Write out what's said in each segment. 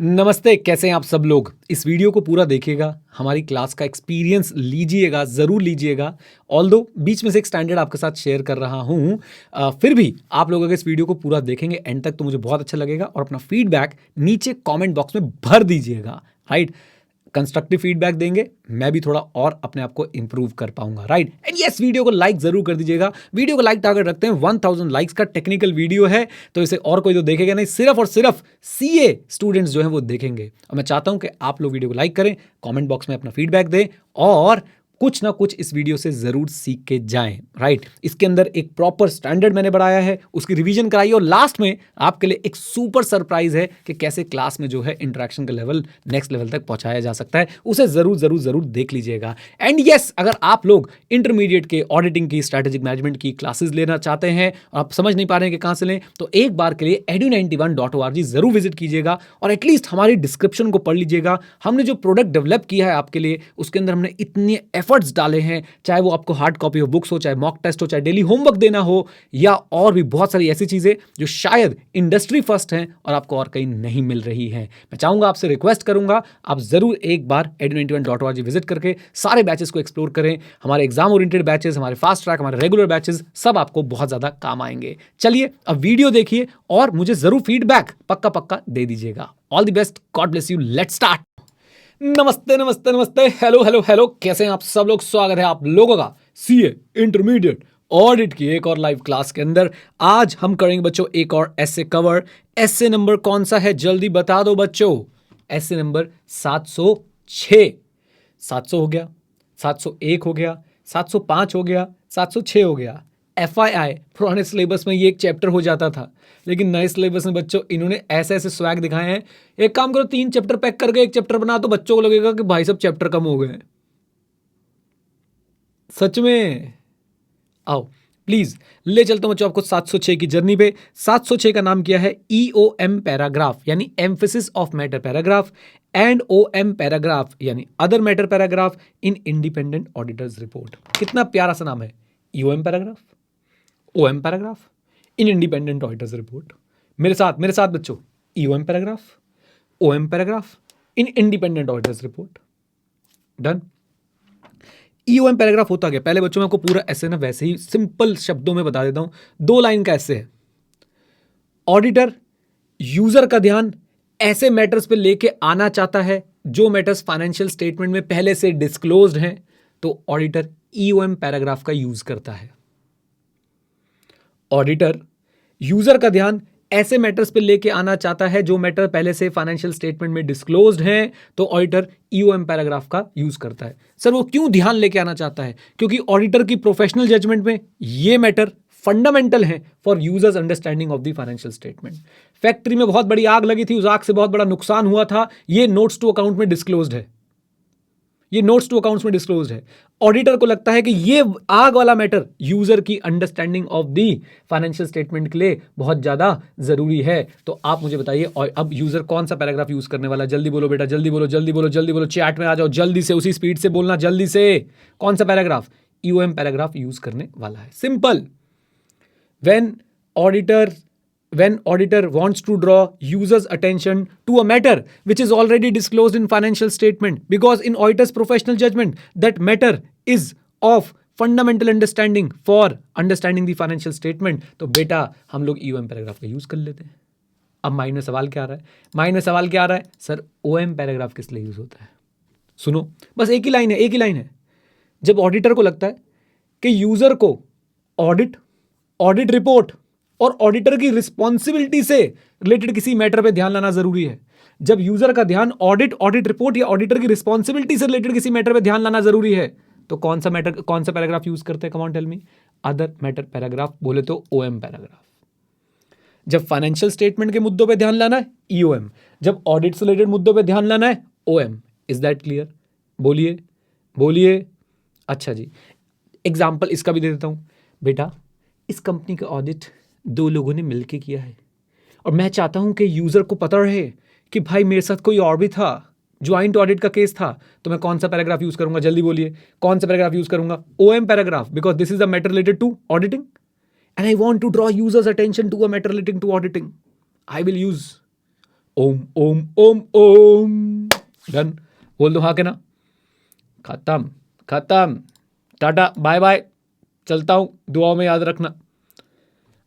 नमस्ते, कैसे हैं आप सब लोग। इस वीडियो को पूरा देखिएगा, हमारी क्लास का एक्सपीरियंस लीजिएगा, ज़रूर लीजिएगा। ऑल्दो बीच में से एक स्टैंडर्ड आपके साथ शेयर कर रहा हूँ, फिर भी आप लोग अगर इस वीडियो को पूरा देखेंगे एंड तक तो मुझे बहुत अच्छा लगेगा। और अपना फीडबैक नीचे कमेंट बॉक्स में भर दीजिएगा, राइट। कंस्ट्रक्टिव फीडबैक देंगे, मैं भी थोड़ा और अपने आप को इंप्रूव कर पाऊंगा, राइट। एंड यस, वीडियो को लाइक जरूर कर दीजिएगा। वीडियो को लाइक टारगेट रखते हैं 1000 लाइक्स का। टेक्निकल वीडियो है तो इसे और कोई तो देखेगा नहीं, सिर्फ और सिर्फ सीए स्टूडेंट्स जो हैं वो देखेंगे। और मैं चाहता हूं कि आप लोग वीडियो को लाइक करें, कमेंट बॉक्स में अपना फीडबैक दें और कुछ ना कुछ इस वीडियो से जरूर सीख के जाएं, राइट। इसके अंदर एक प्रॉपर स्टैंडर्ड मैंने बढ़ाया है, उसकी रिवीजन कराई और लास्ट में आपके लिए एक सुपर सरप्राइज है कि कैसे क्लास में जो है इंटरेक्शन का लेवल नेक्स्ट लेवल तक पहुंचाया जा सकता है। उसे जरूर जरूर जरूर देख लीजिएगा। एंड यस, अगर आप लोग इंटरमीडिएट के ऑडिटिंग की, स्ट्रैटेजिक मैनेजमेंट की क्लासेस लेना चाहते हैं और आप समझ नहीं पा रहे हैं कि कहां से लें, तो एक बार के लिए edu91.org जरूर विजिट कीजिएगा और एटलीस्ट हमारी डिस्क्रिप्शन को पढ़ लीजिएगा। हमने जो प्रोडक्ट डेवलप किया है आपके लिए, उसके अंदर हमने इतने एफर्ट्स डाले हैं, चाहे वो आपको हार्ड कॉपी ऑफ बुक्स हो, चाहे मॉक टेस्ट हो, चाहे डेली होमवर्क देना हो, या और भी बहुत सारी ऐसी चीजें जो शायद इंडस्ट्री फर्स्ट हैं और आपको और कहीं नहीं मिल रही हैं। मैं चाहूंगा, आपसे रिक्वेस्ट करूंगा, आप जरूर एक बार edu91.org विजिट करके सारे बैचेस को एक्सप्लोर करें। हमारे एग्जाम ओरिएंटेड बैचेस, हमारे फास्ट ट्रैक, हमारे रेगुलर बैचेस, सब आपको बहुत ज्यादा काम आएंगे। चलिए अब वीडियो देखिए और मुझे जरूर फीडबैक पक्का पक्का दे दीजिएगा। All the best, God bless you, let's start. नमस्ते नमस्ते नमस्ते, हेलो हेलो हेलो, कैसे हैं आप सब लोग। स्वागत है आप लोगों का सीए इंटरमीडिएट ऑडिट की एक और लाइव क्लास के अंदर। आज हम करेंगे बच्चों एक और ऐसे कवर। ऐसे नंबर कौन सा है, जल्दी बता दो बच्चों। ऐसे नंबर 706। 700 हो गया, 701 हो गया, 705 हो गया, 706 हो गया। FYI, पुराने सिलेबस में ये एक चैप्टर हो जाता था, लेकिन नए सिलेबस में बच्चों इन्होंने ऐसे ऐसे स्वैग दिखाए हैं। एक काम करो, 3 चैप्टर पैक करके एक चैप्टर बना, तो बच्चों को लगेगा कि भाई सब चैप्टर कम हो गए। सच में आओ प्लीज, ले चलता हूं बच्चों आपको 706 की जर्नी पे। 706 का नाम किया है EOM पैराग्राफ, यानी emphasis of matter paragraph, and OM paragraph यानी other matter paragraph in independent auditor's report. कितना प्यारा सा नाम है, EOM paragraph, OM paragraph in independent auditor's report. मेरे साथ बच्चों, EOM paragraph, OM paragraph in independent auditor's report. Done. EOM paragraph होता गया। पहले बच्चों में आपको पूरा ऐसे ना वैसे ही सिंपल शब्दों में बता देता हूं। 2 लाइन का ऐसे है। ऑडिटर यूजर का ध्यान ऐसे मैटर्स पे लेके आना चाहता है जो मैटर्स फाइनेंशियल स्टेटमेंट में पहले से डिस्क्लोज्ड हैं, तो ऑडिटर EOM पैराग्राफ का यूज करता है। ऑडिटर यूजर का ध्यान ऐसे मैटर्स पे लेके आना चाहता है जो मैटर पहले से फाइनेंशियल स्टेटमेंट में डिस्क्लोज्ड हैं, तो ऑडिटर EOM पैराग्राफ का यूज करता है। सर वो क्यों ध्यान लेके आना चाहता है? क्योंकि ऑडिटर की प्रोफेशनल जजमेंट में ये मैटर फंडामेंटल है for users understanding of the financial statement. Factory में बहुत बड़ी आग लगी थी, उस आग से बहुत बड़ा नुकसान हुआ था, ये नोट्स टू अकाउंट में डिस्क्लोज्ड है, ये नोट्स टू अकाउंट्स में डिस्क्लोज्ड है। ऑडिटर को लगता है कि ये आग वाला मैटर यूजर की understanding of the financial statement के लिए बहुत ज्यादा जरूरी है। तो आप मुझे बताइए, और अब यूजर कौन सा पैराग्राफ यूज करने वाला? जल्दी बोलो बेटा, जल्दी बोलो, जल्दी बोलो, जल्दी बोलो, चैट में आ जाओ जल्दी से, उसी स्पीड से बोलना जल्दी से। कौन सा पैराग्राफ? EOM पैराग्राफ यूज करने वाला है। Simple. When auditor wants to draw user's attention to a matter which is already disclosed in financial statement, because in auditor's professional judgment that matter is of fundamental understanding for understanding the financial statement, तो बेटा हम लोग EOM paragraph का use कर लेते हैं। अब mind में सवाल क्या आ रहा है? सर OM पैराग्राफ किस लिए यूज होता है? सुनो, बस एक ही लाइन है। जब ऑडिटर को लगता है कि यूजर को ऑडिट रिपोर्ट और ऑडिटर की रिस्पॉन्सिबिलिटी से रिलेटेड किसी मैटर पे ध्यान लाना जरूरी है, जब यूजर का ध्यान ऑडिट रिपोर्ट या ऑडिटर की रिस्पॉन्सिबिलिटी से रिलेटेड किसी मैटर पे ध्यान लाना जरूरी है, तो कौन सा पैराग्राफ यूज करते हैं? Come on tell me. Other matter paragraph, बोले तो OM पैराग्राफ। जब फाइनेंशियल स्टेटमेंट के मुद्दों पे ध्यान लाना है, EOM। जब ऑडिट से रिलेटेड मुद्दों पे ध्यान लाना है, OM। Is that clear? बोलिए। अच्छा जी, एग्जाम्पल इसका भी दे देता हूं। बेटा, इस कंपनी का ऑडिट 2 लोगों ने मिलकर किया है और मैं चाहता हूं कि यूजर को पता रहे कि भाई मेरे साथ कोई और भी था, ज्वाइंट ऑडिट का केस था। तो मैं कौन सा पैराग्राफ यूज करूंगा? जल्दी बोलिए, कौन सा पैराग्राफ यूज करूंगा? OM paragraph, because this is a matter related to auditing and I want to draw users attention to a matter relating to auditing. I will use OM OM OM OM. Done. बोल दो हाँ के ना। खत्म खत्म। Tata bye bye. चलता हूं, दुआओं में याद रखना।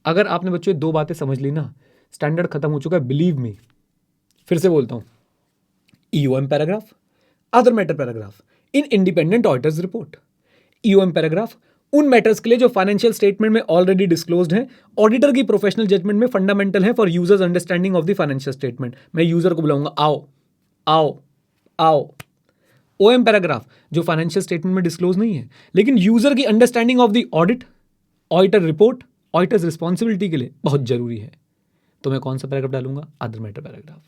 अगर आपने बच्चों ये दो बातें समझ ली ना, स्टैंडर्ड खत्म हो चुका है, बिलीव मी। फिर से बोलता हूं, EOM paragraph, other matter paragraph in independent auditor's report. EOM paragraph उन मैटर्स के लिए जो फाइनेंशियल स्टेटमेंट में ऑलरेडी डिस्क्लोज्ड है, ऑडिटर की प्रोफेशनल जजमेंट में फंडामेंटल है for users understanding of the financial statement. मैं यूजर को बुलाऊंगा, आओ आओ आओ। ओएम पैराग्राफ जो फाइनेंशियल स्टेटमेंट में डिस्क्लोज नहीं है, लेकिन यूजर की understanding of the audit, auditor report, auditors responsibility के लिए बहुत जरूरी है। तो मैं कौन सा पैराग्राफ डालूंगा? Other matter paragraph.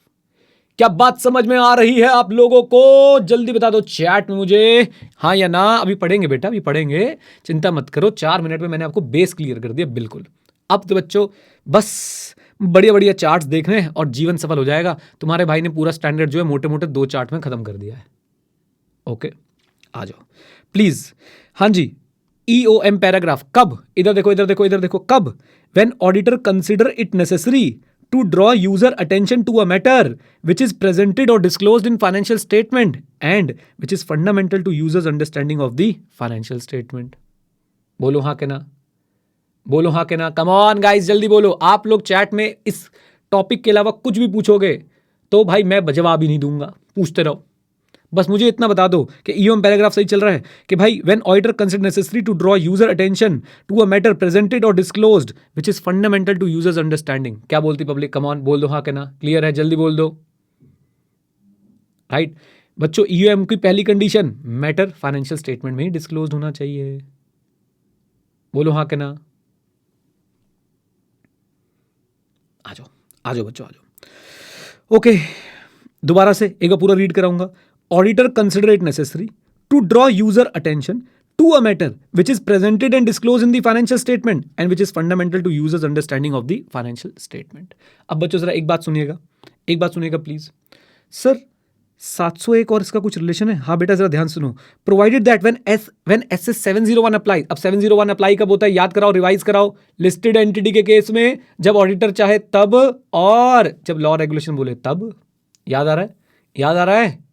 क्या बात समझ में आ रही है आप लोगों को? जल्दी बता दो चैट में मुझे, हाँ या ना। अभी पढ़ेंगे बेटा, अभी पढ़ेंगे, चिंता मत करो। 4 मिनट में मैंने आपको बेस क्लियर कर दिया बिल्कुल। अब तो बच्चों बस बढ़िया बढ़िया चार्ट्स देखने हैं और जीवन सफल हो जाएगा। तुम्हारे भाई ने पूरा स्टैंडर्ड जो है मोटे मोटे 2 चार्ट में खत्म कर दिया है। ओके, आ जाओ प्लीज। हाँ जी, ईओएम पैराग्राफ कब? इधर देखो इधर देखो इधर देखो, कब? When auditor consider it necessary to draw user attention to a matter which is presented or disclosed in financial statement and which is fundamental to users understanding of the financial statement। बोलो हाँ के ना, बोलो हाँ के ना। कम on guys, जल्दी बोलो। आप लोग चैट में इस टॉपिक के अलावा कुछ भी पूछोगे तो भाई मैं जवाब ही नहीं दूंगा, पूछते रहो। बस मुझे इतना बता दो कि ईओएम पैराग्राफ सही चल रहा है कि भाई when auditor consider necessary to draw user attention to a matter presented or disclosed which is fundamental to users understanding. क्या बोलती पब्लिक? कम ऑन, बोल दो हाँ के ना। क्लियर है? जल्दी बोल दो। राइट बच्चों, ईओएम की पहली कंडीशन, मैटर फाइनेंशियल स्टेटमेंट में ही डिस्क्लोज्ड होना चाहिए। बोलो हाँ के ना। आ जाओ आ जाओ बच्चों, आ जाओ। ओके, दोबारा से एक बार पूरा रीड कराऊंगा। Auditor consider it necessary to draw user attention to a matter which is presented and disclosed in the financial statement and which is fundamental to users understanding of the financial statement। अब बच्चों जरा एक बात सुनिएगा please. Sir 701 और इसका कुछ relation है? हाँ बेटा जरा ध्यान सुनो। Provided that when SS 701 apply. अब 701 अप्लाई कब होता है? याद कराओ, रिवाइज कराओ। लिस्टेड एंटिटी के केस में जब ऑडिटर चाहे तब, और जब लॉ रेगुलेशन बोले तब। याद आ रहा है? याद आ रहा है?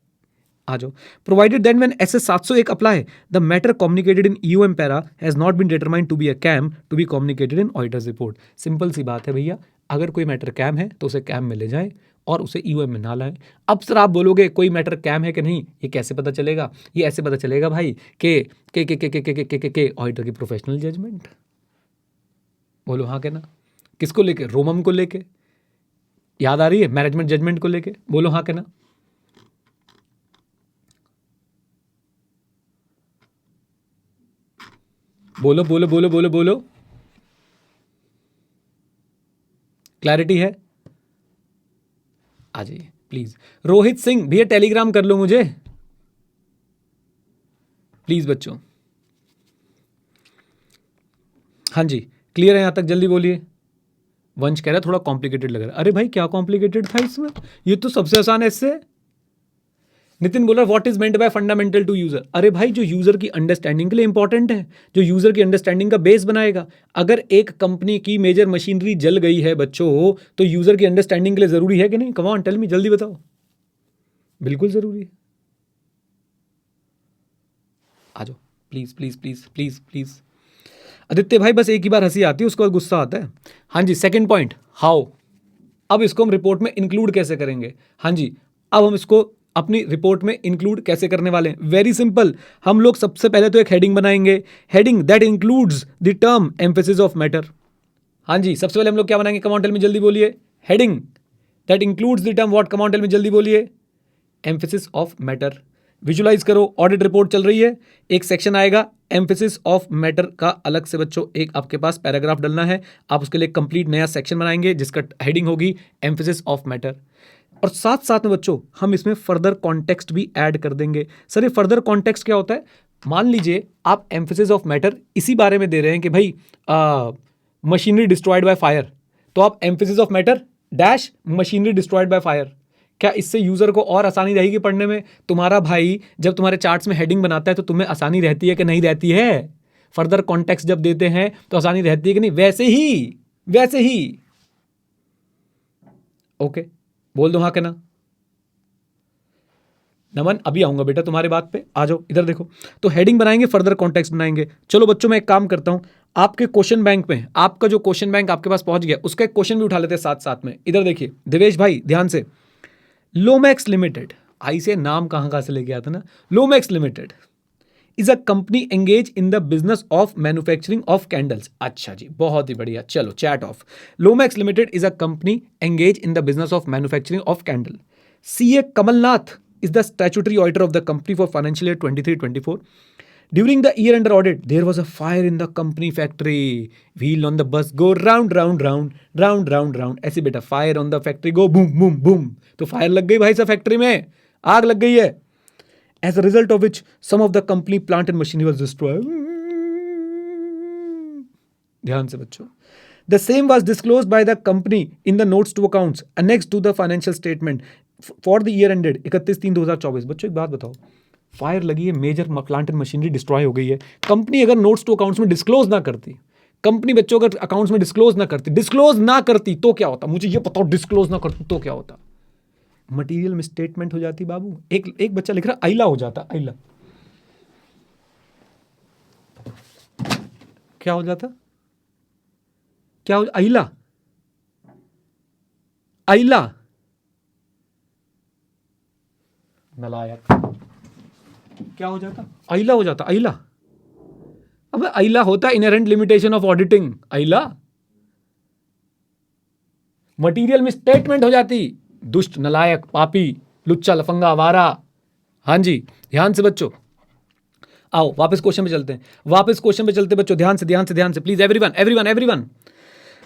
आ जाओ। Provided then when SS 701 apply, the matter communicated in EOM para has not been determined to be a KAM to be communicated in auditors report. Simple सी बात है भैया, अगर कोई मैटर कैम है तो उसे कैम में ले जाए और उसे ईओएम में ना लाए। अब सर आप बोलोगे कोई मैटर कैम है कि नहीं, ये कैसे पता चलेगा? ये ऐसे पता चलेगा भाई के ऑडिटर की प्रोफेशनल जजमेंट। बोलो हाँ के ना। किसको लेके? रोमम को लेके। याद आ रही है? मैनेजमेंट जजमेंट को लेके। बोलो हाँ के ना। बोलो बोलो बोलो बोलो बोलो। क्लैरिटी है? आ जाइए प्लीज। रोहित सिंह भैया टेलीग्राम कर लो मुझे प्लीज बच्चों। हाँ जी, क्लियर है यहां तक? जल्दी बोलिए। वंश कह रहा है थोड़ा कॉम्प्लिकेटेड लग रहा है। अरे भाई क्या कॉम्प्लिकेटेड था इसमें? ये तो सबसे आसान है इससे। नितिन बोल रहा what is meant by fundamental to user. अरे भाई जो यूजर की अंडरस्टैंडिंग के लिए इंपॉर्टेंट है, जो यूजर की अंडरस्टैंडिंग का बेस बनाएगा। अगर एक कंपनी की मेजर मशीनरी जल गई है बच्चों, तो यूजर की अंडरस्टैंडिंग के लिए जरूरी है कि नहीं? कम ऑन टेल मी, जल्दी बताओ। बिल्कुल जरूरी है। आ जाओ please please please please please. Aditya भाई बस एक ही बार हंसी आती है, उसके बाद गुस्सा आता है। हाँ जी, सेकंड पॉइंट, हाउ। अब इसको हम रिपोर्ट में इंक्लूड कैसे करेंगे? हाँ जी, अब हम इसको अपनी रिपोर्ट में इंक्लूड कैसे करने वाले हैं? Very simple. हम लोग सबसे पहले तो एक हेडिंग बनाएंगे, heading that includes the term emphasis of matter. हाँ जी, सबसे पहले हम लोग क्या बनाएंगे? कम ऑन टेल मी, जल्दी बोलिए। Heading that includes the term what? Come on tell me, जल्दी बोलिए। Emphasis of matter. विजुलाइज करो, ऑडिट रिपोर्ट चल रही है, एक सेक्शन आएगा एम्फेसिस ऑफ मैटर का, अलग से बच्चों एक आपके पास पैराग्राफ डलना है। आप उसके लिए कंप्लीट नया सेक्शन बनाएंगे जिसका हेडिंग होगी एम्फेसिस ऑफ मैटर। और साथ साथ में बच्चों हम इसमें फर्दर कॉन्टेक्स्ट भी ऐड कर देंगे। सर ये फर्दर कॉन्टेक्स्ट क्या होता है? मान लीजिए आप एम्फेसिस ऑफ मैटर इसी बारे में दे रहे हैं कि भाई मशीनरी डिस्ट्रॉयड बाय फायर, तो आप emphasis of matter dash machinery destroyed by fire. क्या इससे यूजर को और आसानी रहेगी पढ़ने में? तुम्हारा भाई जब तुम्हारे चार्ट्स में हेडिंग बनाता है तो तुम्हें आसानी रहती है कि नहीं रहती है? फर्दर कॉन्टेक्स्ट जब देते हैं तो आसानी रहती है कि नहीं? वैसे ही ओके बोल दो हाँ के ना। नमन अभी आऊंगा बेटा तुम्हारे बात पे, आ जाओ इधर देखो। तो हेडिंग बनाएंगे, फर्दर कॉन्टेक्स्ट बनाएंगे। चलो बच्चों मैं एक काम करता हूं, आपके क्वेश्चन बैंक में, आपका जो क्वेश्चन बैंक आपके पास पहुंच गया उसका एक क्वेश्चन भी उठा लेते हैं साथ साथ में। इधर देखिए देवेश भाई ध्यान से, लोमैक्स लिमिटेड, आई से नाम कहां से लेके आता ना, Lomax limited is a company engage in the business of manufacturing of candles. अच्छा जी बहुत ही बढ़िया, चलो chat off. Lomax limited is a company engage in the business of manufacturing of candle. CA Kamalnath is the statutory auditor of the company for financial year 23-24. During the year under audit, there was a fire in the company factory. Wheel on the bus go round, round, round, round, round, round. ऐसे बेटा fire on the factory go boom, boom, boom. तो fire लग गई भाई साहब factory में, आग लग गई है. As a result of which, some of the company plant and machinery was destroyed. ध्यान से बच्चों. The same was disclosed by the company in the notes to accounts annexed to the financial statement for the year ended 31/3/2024. बच्चों एक बात बताओ, fire लगी है, major plant and machinery destroy हो गई है, कंपनी अगर नोट्स टू अकाउंट्स में डिस्क्लोज ना करती, कंपनी बच्चों अगर अकाउंट्स में डिस्क्लोज ना करती तो क्या होता? मुझे ये बताओ, डिस्क्लोज ना करती तो क्या होता? मटीरियल मिसस्टेटमेंट हो जाती बाबू। एक बच्चा लिख रहा आइला हो जाता, आइला क्या हो जाता? क्या हो? आइला, आइला नलायक, क्या हो जाता? आइला हो जाता, आइला। अब आइला होता इनहेरेंट लिमिटेशन ऑफ ऑडिटिंग, आइला। मटीरियल में स्टेटमेंट हो जाती, दुष्ट, नलायक, पापी, लुच्चा, लफंगा, आवारा। हाँ जी ध्यान से बच्चों, आओ वापस क्वेश्चन पे चलते हैं, बच्चों ध्यान से प्लीज एवरीवन।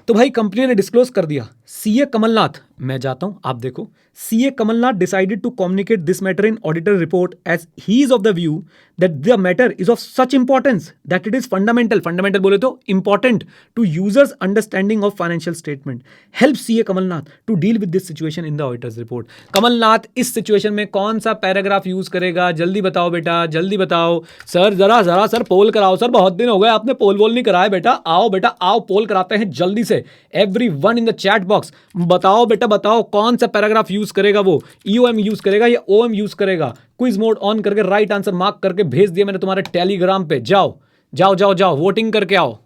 तो भाई कंपनी ने डिस्क्लोज कर दिया, सीए कमलनाथ, मैं जाता हूं आप देखो, CA Kamalnath decided to communicate this matter in auditor report as he is of the view that the matter is of such importance that it is fundamental बोले तो important to users understanding of financial statement, help CA Kamalnath to deal with this situation in the auditor's report. Kamalnath इस situation में कौन सा paragraph use करेगा? जल्दी बताओ बेटा, जल्दी बताओ। सर जरा सर पोल कराओ, सर बहुत दिन हो गए आपने पोल वोल नहीं कराया बेटा, आओ पोल कराते हैं जल्दी से। Everyone in the chat box बताओ बेटा, बताओ कौन सा पैराग्राफ यूज करेगा, वो ईओएम यूज करेगा या ओएम यूज करेगा? क्विज मोड ऑन करके राइट आंसर मार्क करके भेज दिया मैंने तुम्हारे टेलीग्राम पे। जाओ वोटिंग करके आओ,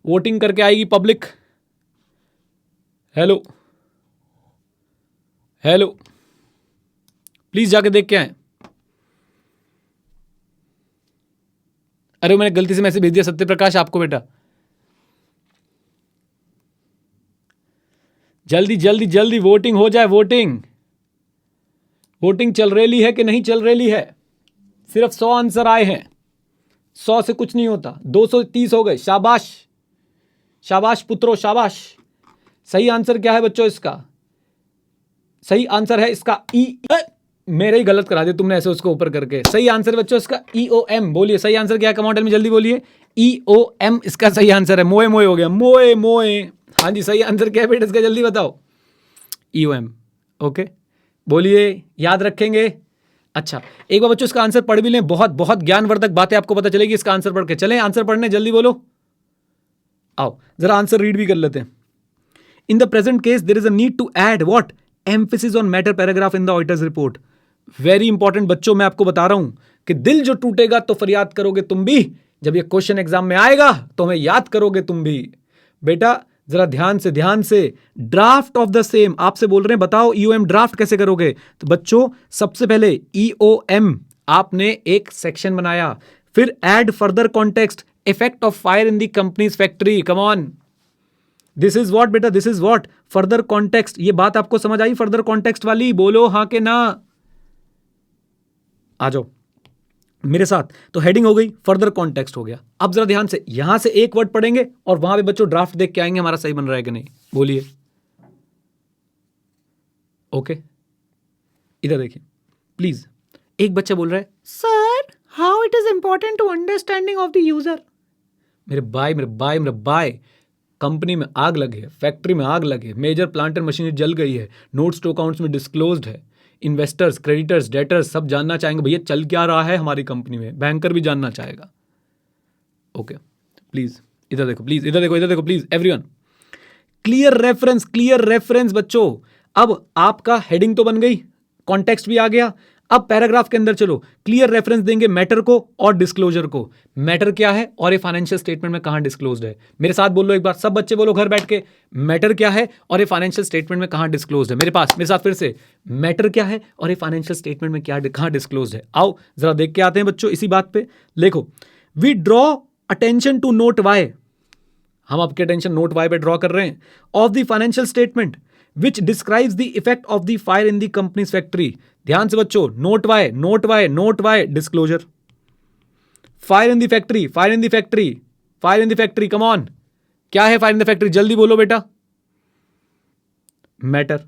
वोटिंग करके आएगी पब्लिक। हेलो प्लीज जाके देख के आए। अरे मैंने गलती से मैसेज भेज दिया सत्यप्रकाश आपको बेटा, जल्दी वोटिंग हो जाए। वोटिंग चल रही है कि नहीं चल रही है? सिर्फ 100 आंसर आए हैं, 100 से कुछ नहीं होता, 230 हो गए। शाबाश पुत्रो शाबाश। सही आंसर क्या है बच्चों इसका? सही आंसर है इसका मेरे ही गलत करा दिया तुमने ऐसे उसको ऊपर करके। सही आंसर बच्चों इसका ईओएम। बोलिए सही आंसर क्या है कमेंट में, जल्दी बोलिए। ईओएम इसका सही आंसर है। मोए हो गया, मोए। हाँ जी सही आंसर क्या है बेटा इसका, जल्दी बताओ। ईओएम। ओके बोलिए, याद रखेंगे। अच्छा एक बार बच्चों इसका आंसर पढ़ भी लें, बहुत ज्ञानवर्धक बातें आपको पता चलेगी इसका आंसर पढ़ के। चलें आंसर पढ़ने, जल्दी बोलो। आओ जरा आंसर रीड भी कर लेते हैं। In the present case there is a need to add what emphasis on matter paragraph in the auditor's report. Very important बच्चों, मैं आपको बता रहा हूं कि दिल जो टूटेगा तो फरियाद करोगे तुम भी। जब ये क्वेश्चन एग्जाम में आएगा तो हमें याद करोगे तुम भी बेटा। जरा ध्यान से ड्राफ्ट ऑफ द सेम आपसे बोल रहे हैं, बताओ ईओएम ड्राफ्ट कैसे करोगे? तो बच्चों सबसे पहले ईओएम आपने एक सेक्शन बनाया, फिर add further context effect of fire in the company's factory. Come on, this is what बेटा, this is what further context. ये बात आपको समझ आई फर्दर कॉन्टेक्स्ट वाली? बोलो हाँ के ना। आ जाओ मेरे साथ। तो हेडिंग हो गई, फर्दर कॉन्टेक्स्ट हो गया। अब जरा ध्यान से यहां से एक वर्ड पढ़ेंगे और वहां पे बच्चों ड्राफ्ट देख के आएंगे हमारा सही बन रहा है कि नहीं। बोलिए ओके। इधर देखिए प्लीज। एक बच्चा बोल रहा है sir how it is important to understanding of the user. मेरे बाय कंपनी में आग लगी है, फैक्ट्री में आग लगी है, मेजर प्लांट एंड मशीनरी जल गई है, नोट्स टू अकाउंट्स में डिस्क्लोज्ड है, इन्वेस्टर्स, क्रेडिटर्स, डेटर्स सब जानना चाहेंगे भैया चल क्या रहा है हमारी कंपनी में, बैंकर भी जानना चाहेगा। ओके प्लीज इधर देखो, प्लीज एवरीवन। क्लियर रेफरेंस बच्चों, अब आपका हेडिंग तो बन गई, कॉन्टेक्स्ट भी आ गया। अब पैराग्राफ के अंदर चलो, क्लियर रेफरेंस देंगे मैटर को और डिस्क्लोजर को। मैटर क्या है और ये फाइनेंशियल स्टेटमेंट में कहां डिस्क्लोज्ड है। मेरे साथ बोलो एक बार, सब बच्चे बोलो घर बैठ के, मैटर क्या है और ये फाइनेंशियल स्टेटमेंट में कहां डिस्क्लोज्ड है। मेरे साथ फिर से, मैटर क्या है और ये फाइनेंशियल स्टेटमेंट में कहां डिस्क्लोज्ड है। आओ जरा देख के आते हैं बच्चों इसी बात पे। देखो, we draw attention to note Y, हम आपके अटेंशन नोट वाई पे ड्रॉ कर रहे हैं, of the financial statement which describes the effect of the fire in the company's factory. ध्यान से बच्चों, note Y, note Y, note Y, disclosure. Fire in the factory, fire in the factory, fire in the factory, come on, क्या है fire in the factory, जल्दी बोलो बेटा। Matter.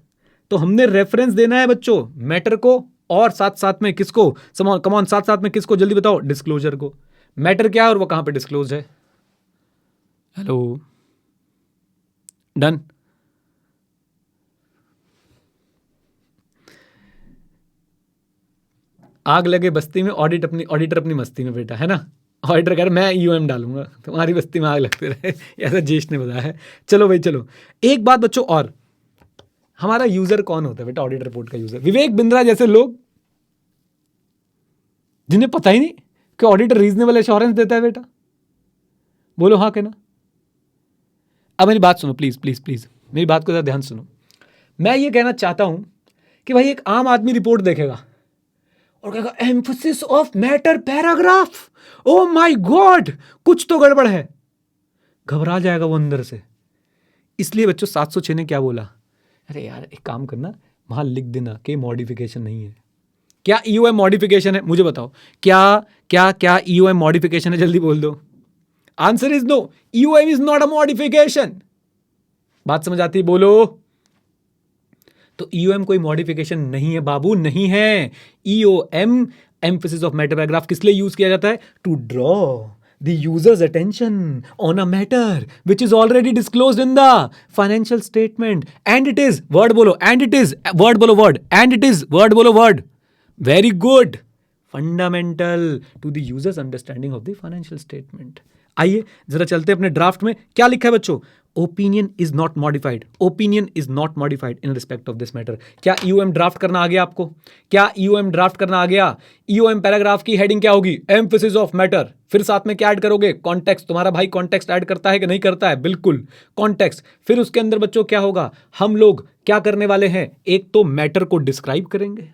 तो हमने रेफरेंस देना है बच्चों मैटर को और साथ साथ में किसको, कम ऑन, साथ साथ में किसको, जल्दी बताओ, डिस्क्लोजर को। मैटर क्या है और वो कहां पे डिस्क्लोज है। Hello, done. आग लगे बस्ती में ऑडिटर अपनी मस्ती में बेटा, है ना। ऑडिटर कह रहा मैं यूएम डालूंगा, तुम्हारी बस्ती में आग लगते रहे, ऐसा जेश ने बताया है। चलो भाई चलो, एक बात बच्चों और, हमारा यूजर कौन होता है बेटा ऑडिट रिपोर्ट का यूजर। विवेक बिंद्रा जैसे लोग जिन्हें पता ही नहीं कि ऑडिटर रीजनेबल एश्योरेंस देता है बेटा। बोलो हाँ के ना। अब मेरी बात सुनो प्लीज प्लीज प्लीज, मेरी बात को जरा ध्यान सुनो। मैं ये कहना चाहता हूं कि भाई एक आम आदमी रिपोर्ट देखेगा और कहेगा emphasis of matter paragraph, O my God कुछ तो गड़बड़ है, घबरा जाएगा वो अंदर से। इसलिए बच्चों 706 ने क्या बोला, अरे यार एक काम करना, वहां लिख देना कि मॉडिफिकेशन नहीं है। क्या ईओएम मॉडिफिकेशन है, मुझे बताओ, क्या क्या क्या ईओएम मॉडिफिकेशन है, जल्दी बोल दो। Answer is no, EOM is not a modification. बात समझ आती है, बोलो। तो ईओएम कोई मॉडिफिकेशन नहीं है बाबू, नहीं है। EOM emphasis of matter paragraph किस लिए यूज किया जाता है, to draw the user's attention on a matter which is already disclosed in the financial statement, and it is, word bolo, and it is, word bolo, word, and it is, word bolo, word, very good, fundamental to the user's understanding of the financial statement. आइए जरा चलते अपने draft में, क्या लिखा है बच्चों, opinion is not modified, opinion is not modified in respect of this matter. क्या ईओएम ड्राफ्ट करना आ गया आपको, क्या ईओएम ड्राफ्ट करना आ गया। ईओएम पैराग्राफ की हेडिंग क्या होगी, एम्फेसिस ऑफ मैटर, फिर साथ में क्या ऐड करोगे, कॉन्टेक्स्ट। तुम्हारा भाई कॉन्टेक्स्ट ऐड करता है कि नहीं करता है, बिल्कुल कॉन्टेक्स्ट। फिर उसके अंदर बच्चों क्या होगा, हम लोग क्या करने वाले हैं, एक तो मैटर को डिस्क्राइब करेंगे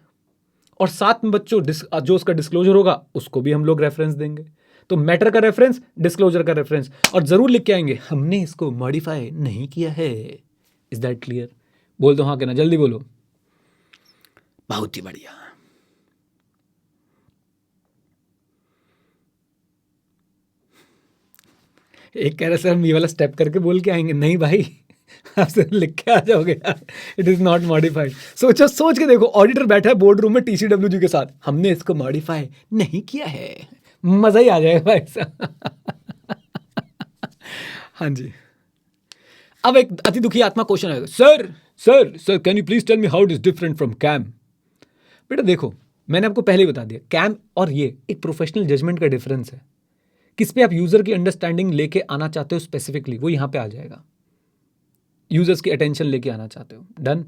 और साथ में बच्चों जो उसका डिस्क्लोजर होगा उसको भी हम लोग रेफरेंस देंगे। तो मैटर का रेफरेंस, डिस्क्लोजर का रेफरेंस, और जरूर लिख के आएंगे हमने इसको मॉडिफाई नहीं किया है। इज दैट क्लियर, बोल दो हाँ के ना, जल्दी बोलो। बहुत ही बढ़िया। एक कह रहे सर हम ये वाला स्टेप करके बोल के आएंगे, नहीं भाई आप सिर्फ लिख के आ जाओगे यार, इट इज नॉट मॉडिफाइड। सोचो, सोच के देखो, ऑडिटर बैठा है बोर्ड रूम में टीसीडब्ल्यूजी के साथ, हमने इसको मॉडिफाई नहीं किया है, मजा ही आ जाएगा भाई साहब। हाँ जी। अब एक अति दुखी आत्मा क्वेश्चन आएगा, sir sir sir can you please tell me how it is different from KAM. बेटा देखो, मैंने आपको पहले ही बता दिया, कैम और ये एक प्रोफेशनल जजमेंट का डिफरेंस है। किस पे आप यूजर की अंडरस्टैंडिंग लेके आना चाहते हो स्पेसिफिकली, वो यहां पे आ जाएगा। यूजर्स की अटेंशन लेके आना चाहते हो, डन,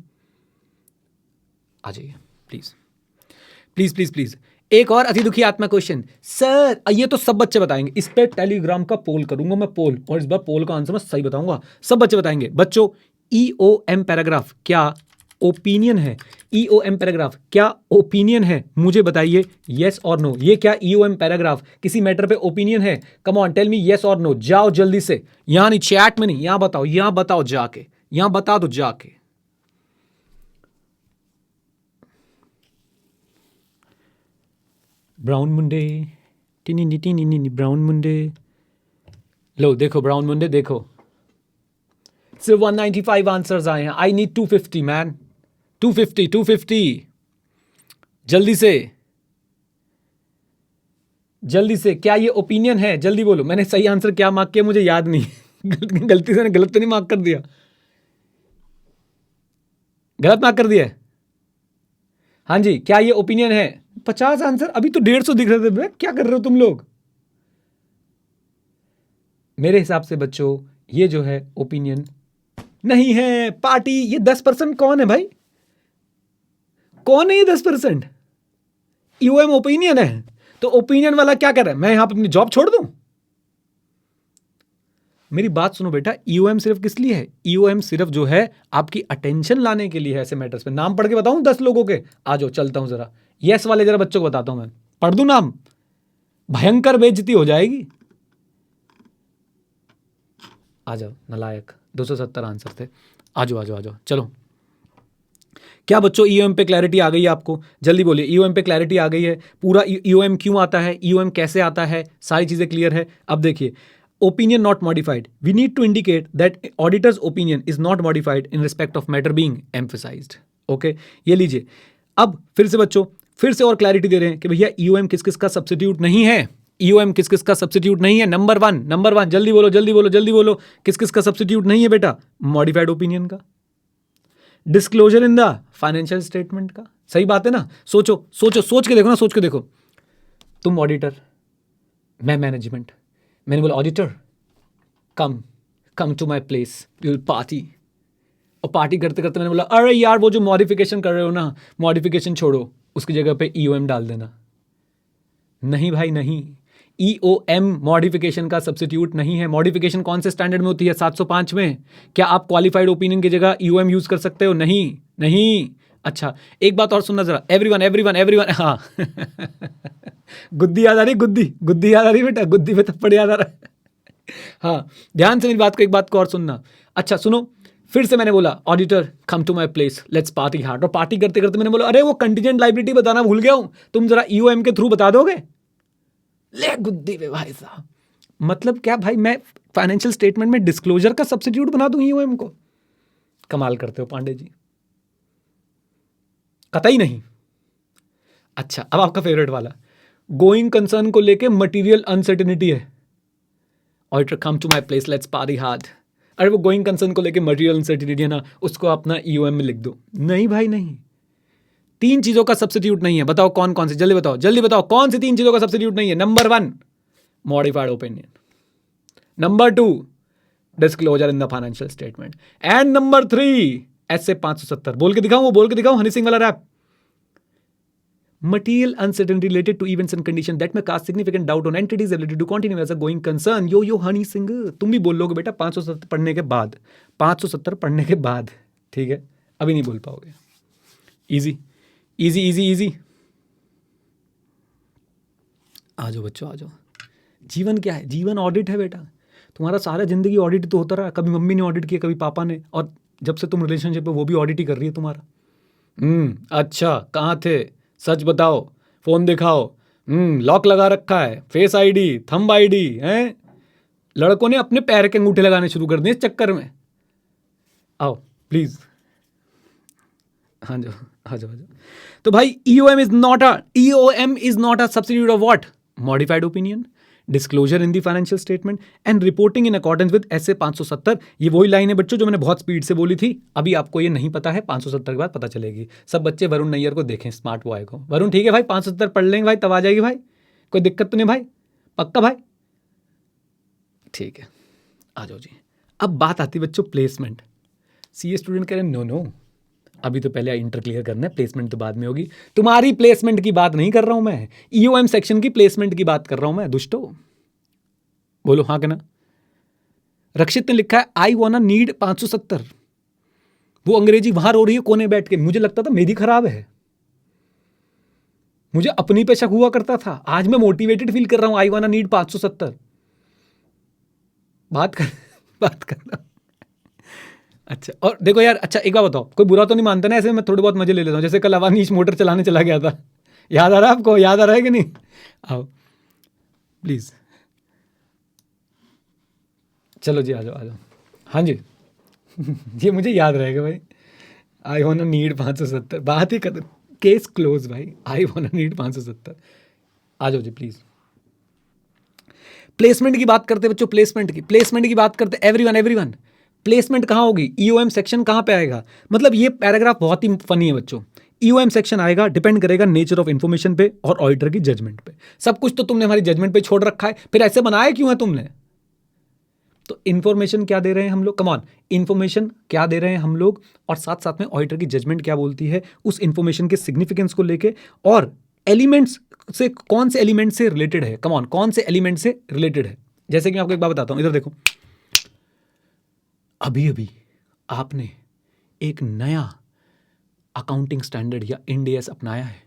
आ जाइए प्लीज प्लीज प्लीज प्लीज। एक और अति दुखी आत्मा क्वेश्चन, सर ये तो सब बच्चे बताएंगे, इस पे टेलीग्राम का पोल करूंगा मैं, पोल, और इस बार पोल का आंसर मैं सही बताऊंगा, सब बच्चे बताएंगे। बच्चों ईओएम पैराग्राफ क्या ओपिनियन है, ईओएम पैराग्राफ क्या ओपिनियन है, मुझे बताइए यस और नो। ये क्या ईओएम पैराग्राफ किसी मैटर पे ओपिनियन है, come on tell me yes और नो, जाओ जल्दी से, यहां नहीं चैट में नहीं, यहां बताओ, यहां बताओ जाके, यहां बता दो जाके। ब्राउन मुंडे, टीनी टीनी ब्राउन मुंडे, लो देखो ब्राउन मुंडे देखो, सिर्फ 195 आंसर्स आए हैं, आई नीड 250 मैन, 250 250, जल्दी से जल्दी से। क्या ये ओपिनियन है, जल्दी बोलो। मैंने सही आंसर क्या मार्क किया मुझे याद नहीं, गलती से गलत तो नहीं मार्क कर दिया, गलत मार्क कर दिया है। हाँ जी, क्या ये ओपिनियन है, 50 आंसर, अभी तो 150 दिख रहे थे, क्या कर रहे हो तुम लोग। मेरे हिसाब से बच्चों ये जो है ओपिनियन नहीं है। पार्टी, ये 10% कौन है भाई, कौन है ये 10%? ईओएम ओपिनियन है, तो ओपिनियन वाला क्या कर रहा है, मैं यहां पर अपनी जॉब छोड़ दूं? मेरी बात सुनो बेटा, ईओएम सिर्फ किस लिए है? ईओएम सिर्फ जो है आपकी अटेंशन लाने के लिए है ऐसे मैटर्स पे। नाम पढ़ के बताऊं 10 लोगों के? आ जाओ, चलता हूं जरा, यस वाले जरा बच्चों को बताता हूं मैं, पढ़ दूं नाम, भयंकर बेइज्जती हो जाएगी। आ जाओ नालायक, 270 आंसर थे। आ जाओ आ जाओ आ जाओ, चलो। क्या बच्चों ईओएम पे क्लैरिटी आ गई है आपको? जल्दी बोलिए, ईओएम पे क्लैरिटी आ गई है? पूरा ईओएम क्यों आता है, ईओएम कैसे आता है, सारी चीजें क्लियर है? अब देखिए, opinion not modified. We need to indicate that auditor's opinion is not modified in respect of matter being emphasized. Okay, ये लीजिए। अब फिर से बच्चों, फिर से और क्लैरिटी दे रहे हैं कि भैया ईओएम किस किस का सब्स्टिट्यूट नहीं है। ईओएम किस किस का सब्स्टिट्यूट नहीं है? नंबर वन, जल्दी बोलो जल्दी बोलो जल्दी बोलो, किस किस का सब्स्टिट्यूट नहीं है बेटा? मॉडिफाइड ओपिनियन का। Disclosure in the financial statement का। सही बात है ना? सोचो सोचो, सोच के देखो ना, सोच के देखो। तुम ऑडिटर, मैं मैनेजमेंट, मैंने बोला auditor come to my place, will party. और पार्टी करते करते मैंने बोला अरे यार वो जो मॉडिफिकेशन कर रहे हो ना, मॉडिफिकेशन छोड़ो, उसकी जगह पे ईओएम डाल देना। नहीं भाई नहीं, ईओएम मॉडिफिकेशन का सब्स्टिट्यूट नहीं है। मॉडिफिकेशन कौन से स्टैंडर्ड में होती है? 705 में। क्या आप क्वालिफाइड ओपिनियन की जगह ईओएम यूज कर सकते हो? नहीं नहीं। अच्छा एक बात और सुनना जरा, एवरीवन। हाँ गुद्दी याद आ रही, गुद्दी याद आ रही बेटा, गुद्दी पे थप्पड़ याद आ रहा है। हाँ ध्यान से मेरी बात को, एक बात को और सुनना। अच्छा सुनो, फिर से मैंने बोला auditor come to my place, let's party hard. और पार्टी करते करते मैंने बोला अरे वो कंटीजेंट लायबिलिटी बताना भूल गया हूं, तुम जरा ईओएम के थ्रू बता दोगे? ले गुद्दी पे भाई साहब, मतलब क्या भाई, मैं फाइनेंशियल स्टेटमेंट में डिस्क्लोजर का सब्स्टिट्यूट बना दूं ईओएम को? कमाल करते हो पांडे जी, कतई नहीं। अच्छा अब आपका फेवरेट वाला, गोइंग कंसर्न को लेके मटेरियल अनसर्टेनिटी है, auditor come to my place, let's party hard. अरे वो गोइंग कंसर्न को लेके मटेरियल अनसर्टेनिटी है ना, उसको अपना ईओएम में लिख दो। नहीं भाई नहीं, 3 चीजों का सब्स्टिट्यूट नहीं है। बताओ कौन कौन से, जल्दी बताओ कौन सी 3 चीजों का सब्स्टिट्यूट नहीं है? Number 1 modified opinion, number 2 disclosure in the financial statement, and number 3 ऐसे 570। बोल के दिखाऊं हनी सिंह वाला rap. Material uncertainty related to events and conditions that may cast significant doubt on entity's ability to continue as a going concern. यो हनी सिंह, तुम भी बोल लोगे बेटा 570 पढ़ने के बाद, 570 पढ़ने के बाद, ठीक है? अभी नहीं बोल पाओगे। Easy easy easy easy. आ जाओ बच्चों आ जाओ। जीवन क्या है? जीवन ऑडिट है बेटा। तुम्हारा सारा जिंदगी ऑडिट तो होता रहा, कभी मम्मी ने ऑडिट किया, कभी पापा ने, और जब से तुम रिलेशनशिप है वो भी ऑडिट ही कर रही है तुम्हारा। अच्छा कहाँ थे, सच बताओ, फोन दिखाओ। लॉक लगा रखा है, फेस आईडी, थंब आईडी है। लड़कों ने अपने पैर के अंगूठे लगाने शुरू कर दिए इस चक्कर में। आओ प्लीज, हाँ जाओ आ जाओ। तो भाई EOM is not a substitute of what? Modified opinion, disclosure in the financial statement and reporting in accordance with SA 570। ये वही लाइन है बच्चों जो मैंने बहुत स्पीड से बोली थी। अभी आपको ये नहीं पता है, 570 के बाद पता चलेगी। सब बच्चे वरुण नैयर को देखें, स्मार्ट बॉय को। वरुण ठीक है भाई, 570 पढ़ लेंगे भाई, तब आ जाएगी भाई, कोई दिक्कत तो नहीं भाई, पक्का भाई? ठीक है आ जाओ जी। अब बात आती है बच्चों प्लेसमेंट। सीए स्टूडेंट कह रहे हैं नो, अभी तो पहले इंटर क्लियर करना है, प्लेसमेंट तो बाद में होगी। तुम्हारी प्लेसमेंट की बात नहीं कर रहा हूं मैं, ईओएम सेक्शन की प्लेसमेंट की बात कर रहा हूं मैं, दुष्टो। बोलो हाँ कहना। रक्षित ने लिखा है आई वाना नीड 570। वो अंग्रेजी वहां रो रही है कोने बैठ के, मुझे लगता था मेरी खराब है, मुझे अपनी पे शक हुआ करता था, आज मैं मोटिवेटेड फील कर रहा हूं। आई वाना नीड 570 बात कर। अच्छा और देखो यार, अच्छा एक बात बताओ, कोई बुरा तो नहीं मानता ना ऐसे? मैं थोड़े बहुत मजे ले लेता हूँ, जैसे कल अवानीश मोटर चलाने चला गया था, याद आ रहा है आपको? याद आ रहा है कि नहीं? आओ प्लीज, चलो जी आ जाओ। हाँ जी ये मुझे याद रहेगा भाई। आई वांट नीड 570, बात ही कर, केस क्लोज भाई। I want need 570। आ जाओ जी प्लीज। प्लेसमेंट की बात करते बच्चों, प्लेसमेंट की बात करते। एवरीवन प्लेसमेंट कहाँ होगी? ईओएम सेक्शन कहाँ पे आएगा? मतलब ये पैराग्राफ बहुत ही फनी है बच्चों। ईओएम सेक्शन आएगा, डिपेंड करेगा नेचर ऑफ इन्फॉर्मेशन पे और ऑडिटर की जजमेंट पे। सब कुछ तो तुमने हमारी जजमेंट पे छोड़ रखा है, फिर ऐसे बनाया क्यों है तुमने? तो इन्फॉर्मेशन क्या दे रहे हैं हम लोग, कम ऑन, इन्फॉर्मेशन क्या दे रहे हैं हम लोग, और साथ साथ में ऑडिटर की जजमेंट क्या बोलती है उस इन्फॉर्मेशन के सिग्निफिकेंस को लेके, और एलिमेंट्स से कौन से एलिमेंट से रिलेटेड है, कम ऑन, कौन से एलिमेंट से रिलेटेड है। जैसे कि मैं आपको एक बात बताता हूं, इधर देखो, अभी अभी आपने एक नया अकाउंटिंग स्टैंडर्ड या इंड एस अपनाया है,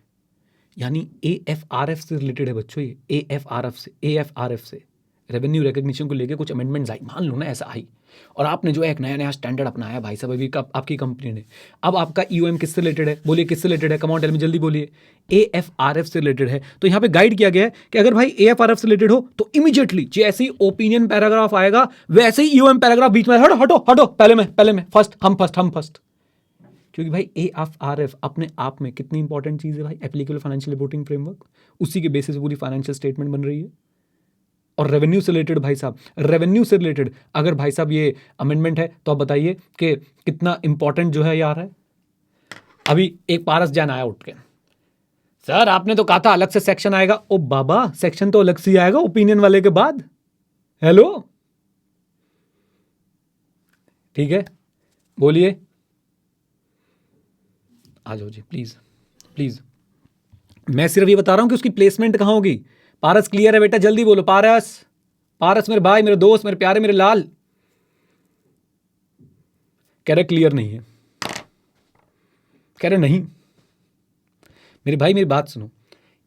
यानी AFRF से रिलेटेड है बच्चों, ये AFRF से रेवेन्यू रिकग्निशन को लेके कुछ अमेंडमेंट्स आई, मान लो ना ऐसा आई, और आपने जो है एक नया नया स्टैंडर्ड अपनाया भाई साहब अभी आपकी कंपनी ने, अब आपका EOM किससे रिलेटेड है, बोलिए किससे रिलेटेड है, कम ऑन टेल मी, जल्दी बोलिए, AFRF से रिलेटेड है। तो यहाँ पे गाइड किया गया है कि अगर भाई AFRF से रिलेटेड हो तो इमीडिएटली जैसे ही ओपिनियन पैराग्राफ आएगा वैसे ही EOM पैराग्राफ बीच में, हटो हटो हटो, पहले में फर्स्ट, हम फर्स्ट, क्योंकि भाई AFRF अपने आप में कितनी इंपॉर्टेंट चीज़ है भाई, एप्लीकेबल फाइनेंशियल रिपोर्टिंग फ्रेमवर्क, उसी के बेसिस पूरी फाइनेंशियल स्टेटमेंट बन रही है। और रेवेन्यू से रिलेटेड भाई साहब, रेवेन्यू से रिलेटेड अगर भाई साहब ये अमेंडमेंट है तो आप बताइए कि कितना इंपॉर्टेंट जो है यार है। अभी एक पारस जैन आया उठ के, सर आपने तो कहा था अलग से सेक्शन आएगा। ओ बाबा, सेक्शन तो अलग से ही आएगा ओपिनियन वाले के बाद। हेलो, ठीक है, बोलिए, आ जाओ जी प्लीज। मैं सिर्फ ये बता रहा हूं कि उसकी प्लेसमेंट कहां होगी। पारस क्लियर है बेटा, जल्दी बोलो। पारस मेरे भाई, मेरे दोस्त, मेरे प्यारे, मेरे लाल, कह रहे क्लियर नहीं है, कह रहे नहीं। मेरे भाई मेरी बात सुनो,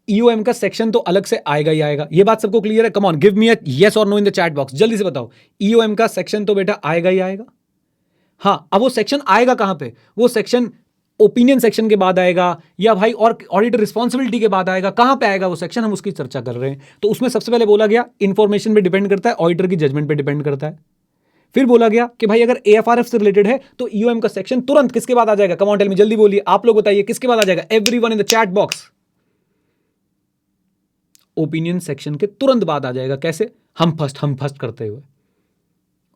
EOM का सेक्शन तो अलग से आएगा ही आएगा, ये बात सबको क्लियर है। Come on, give me a yes और no in the chat box, जल्दी से बताओ। EOM का सेक्शन तो बेटा आएगा ही आएगा। हाँ, अब वो सेक्शन आएगा कहां पे, वो सेक्शन ओपिनियन सेक्शन के बाद आएगा या भाई और ऑडिटर रिस्पॉन्सिबिलिटी के बाद आएगा, कहां पे आएगा वो सेक्शन, हम उसकी चर्चा कर रहे हैं। तो उसमें सबसे पहले बोला गया इंफॉर्मेशन पे डिपेंड करता है, ऑडिटर की जजमेंट पे डिपेंड करता है। फिर बोला गया कि भाई अगर AFRF से रिलेटेड है तो EOM का सेक्शन तुरंत किसके बाद आ जाएगा, कम ऑन टेल मी, जल्दी बोलिए, आप लोग बताइए किसके बाद आ जाएगा, everyone in the chat box. Opinion section के तुरंत बाद आ जाएगा। कैसे, हम फर्स्ट करते हुए।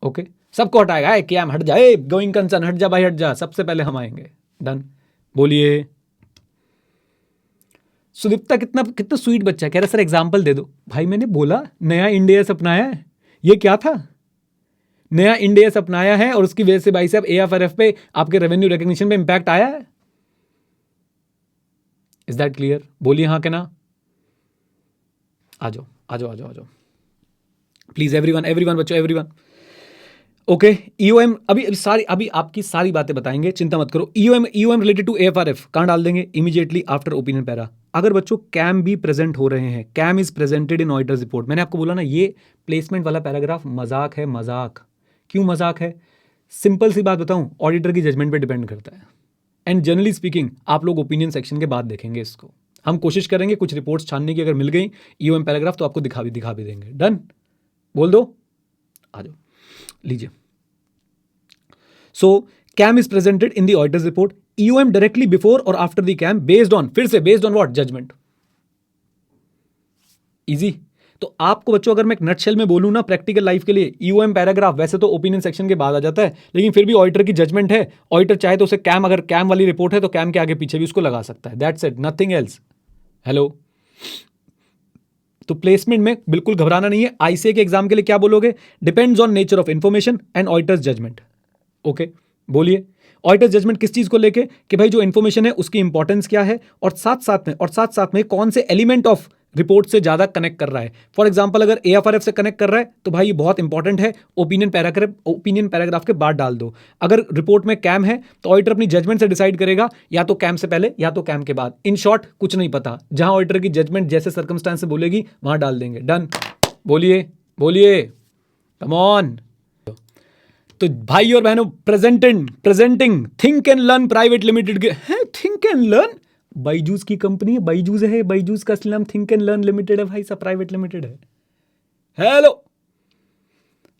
ओके, सबको हटाएगा, क्या हट जाए, गोइंग कंसर्न हट जा भाई, हट जा, सबसे पहले हम आएंगे। डन, बोलिए। सुदीप्ता कितना स्वीट बच्चा है, कह रहा सर एग्जांपल दे दो। भाई मैंने बोला नया इंड एस अपनाया है, ये क्या था, नया इंड एस अपनाया है और उसकी वजह से भाई साहब AFRF पे आपके रेवेन्यू रिकग्निशन पे इंपैक्ट आया है। इज दैट क्लियर, बोलिए हाँ के ना। आ जाओ प्लीज, एवरीवन बच्चों, एवरीवन। ओके, EOM अभी आपकी सारी बातें बताएंगे, चिंता मत करो। EOM रिलेटेड टू AFRF कहां डाल देंगे, इमीडिएटली आफ्टर ओपिनियन पैरा। अगर बच्चों कैम भी प्रेजेंट हो रहे हैं, KAM is presented in auditors report, मैंने आपको बोला ना ये प्लेसमेंट वाला पैराग्राफ मजाक है, मजाक। क्यों मजाक है, सिंपल सी बात बताऊं, ऑडिटर की जजमेंट पे डिपेंड करता है। एंड जनरली स्पीकिंग आप लोग ओपिनियन सेक्शन के बाद देखेंगे इसको। हम कोशिश करेंगे कुछ रिपोर्ट्स छानने की, अगर मिल गई EOM पैराग्राफ तो आपको दिखा भी देंगे। डन, बोल दो, आ जाओ, लीजिए। So CAM is presented in the auditor's report. EOM directly before or after the CAM based on, फिर से based on what, judgment. Easy. तो आपको बच्चों अगर मैं एक नटशेल में बोलूं ना प्रैक्टिकल लाइफ के लिए, EOM पैराग्राफ वैसे तो ओपिनियन सेक्शन के बाद आ जाता है, लेकिन फिर भी ऑडिटर की जजमेंट है, ऑडिटर चाहे तो उसे CAM, अगर CAM वाली रिपोर्ट है तो CAM के आगे पीछे भी उसको लगा सकता है। That's it, nothing else. Hello, तो प्लेसमेंट में बिल्कुल घबराना नहीं है। ICA के एग्जाम के लिए क्या बोलोगे, depends on nature of information and auditor's judgement. Okay, बोलिए ऑडिटर जजमेंट किस चीज को लेके, कि भाई जो इंफॉर्मेशन है उसकी इंपॉर्टेंस क्या है, और साथ में कौन से एलिमेंट ऑफ रिपोर्ट से ज्यादा कनेक्ट कर रहा है। फॉर एग्जांपल अगर AFRF से कनेक्ट कर रहा है तो भाई ये बहुत इंपॉर्टेंट है, ओपिनियन पैराग्राफ के बाद डाल दो। अगर रिपोर्ट में CAM है तो ऑडिटर अपनी जजमेंट से डिसाइड करेगा, या तो CAM से पहले या तो CAM के बाद। इन शॉर्ट कुछ नहीं पता, जहां ऑडिटर की जजमेंट जैसे सर्कमस्टांस से बोलेगी वहां डाल देंगे। डन, बोलिए, कम ऑन। तो भाई और बहनों, presenting think and learn private limited के हैं, थिंक एंड लर्न बाइजूस की कंपनी है, बाइजूस का असली नाम थिंक एंड लर्न लिमिटेड है भाई साहब, प्राइवेट लिमिटेड है। हेलो,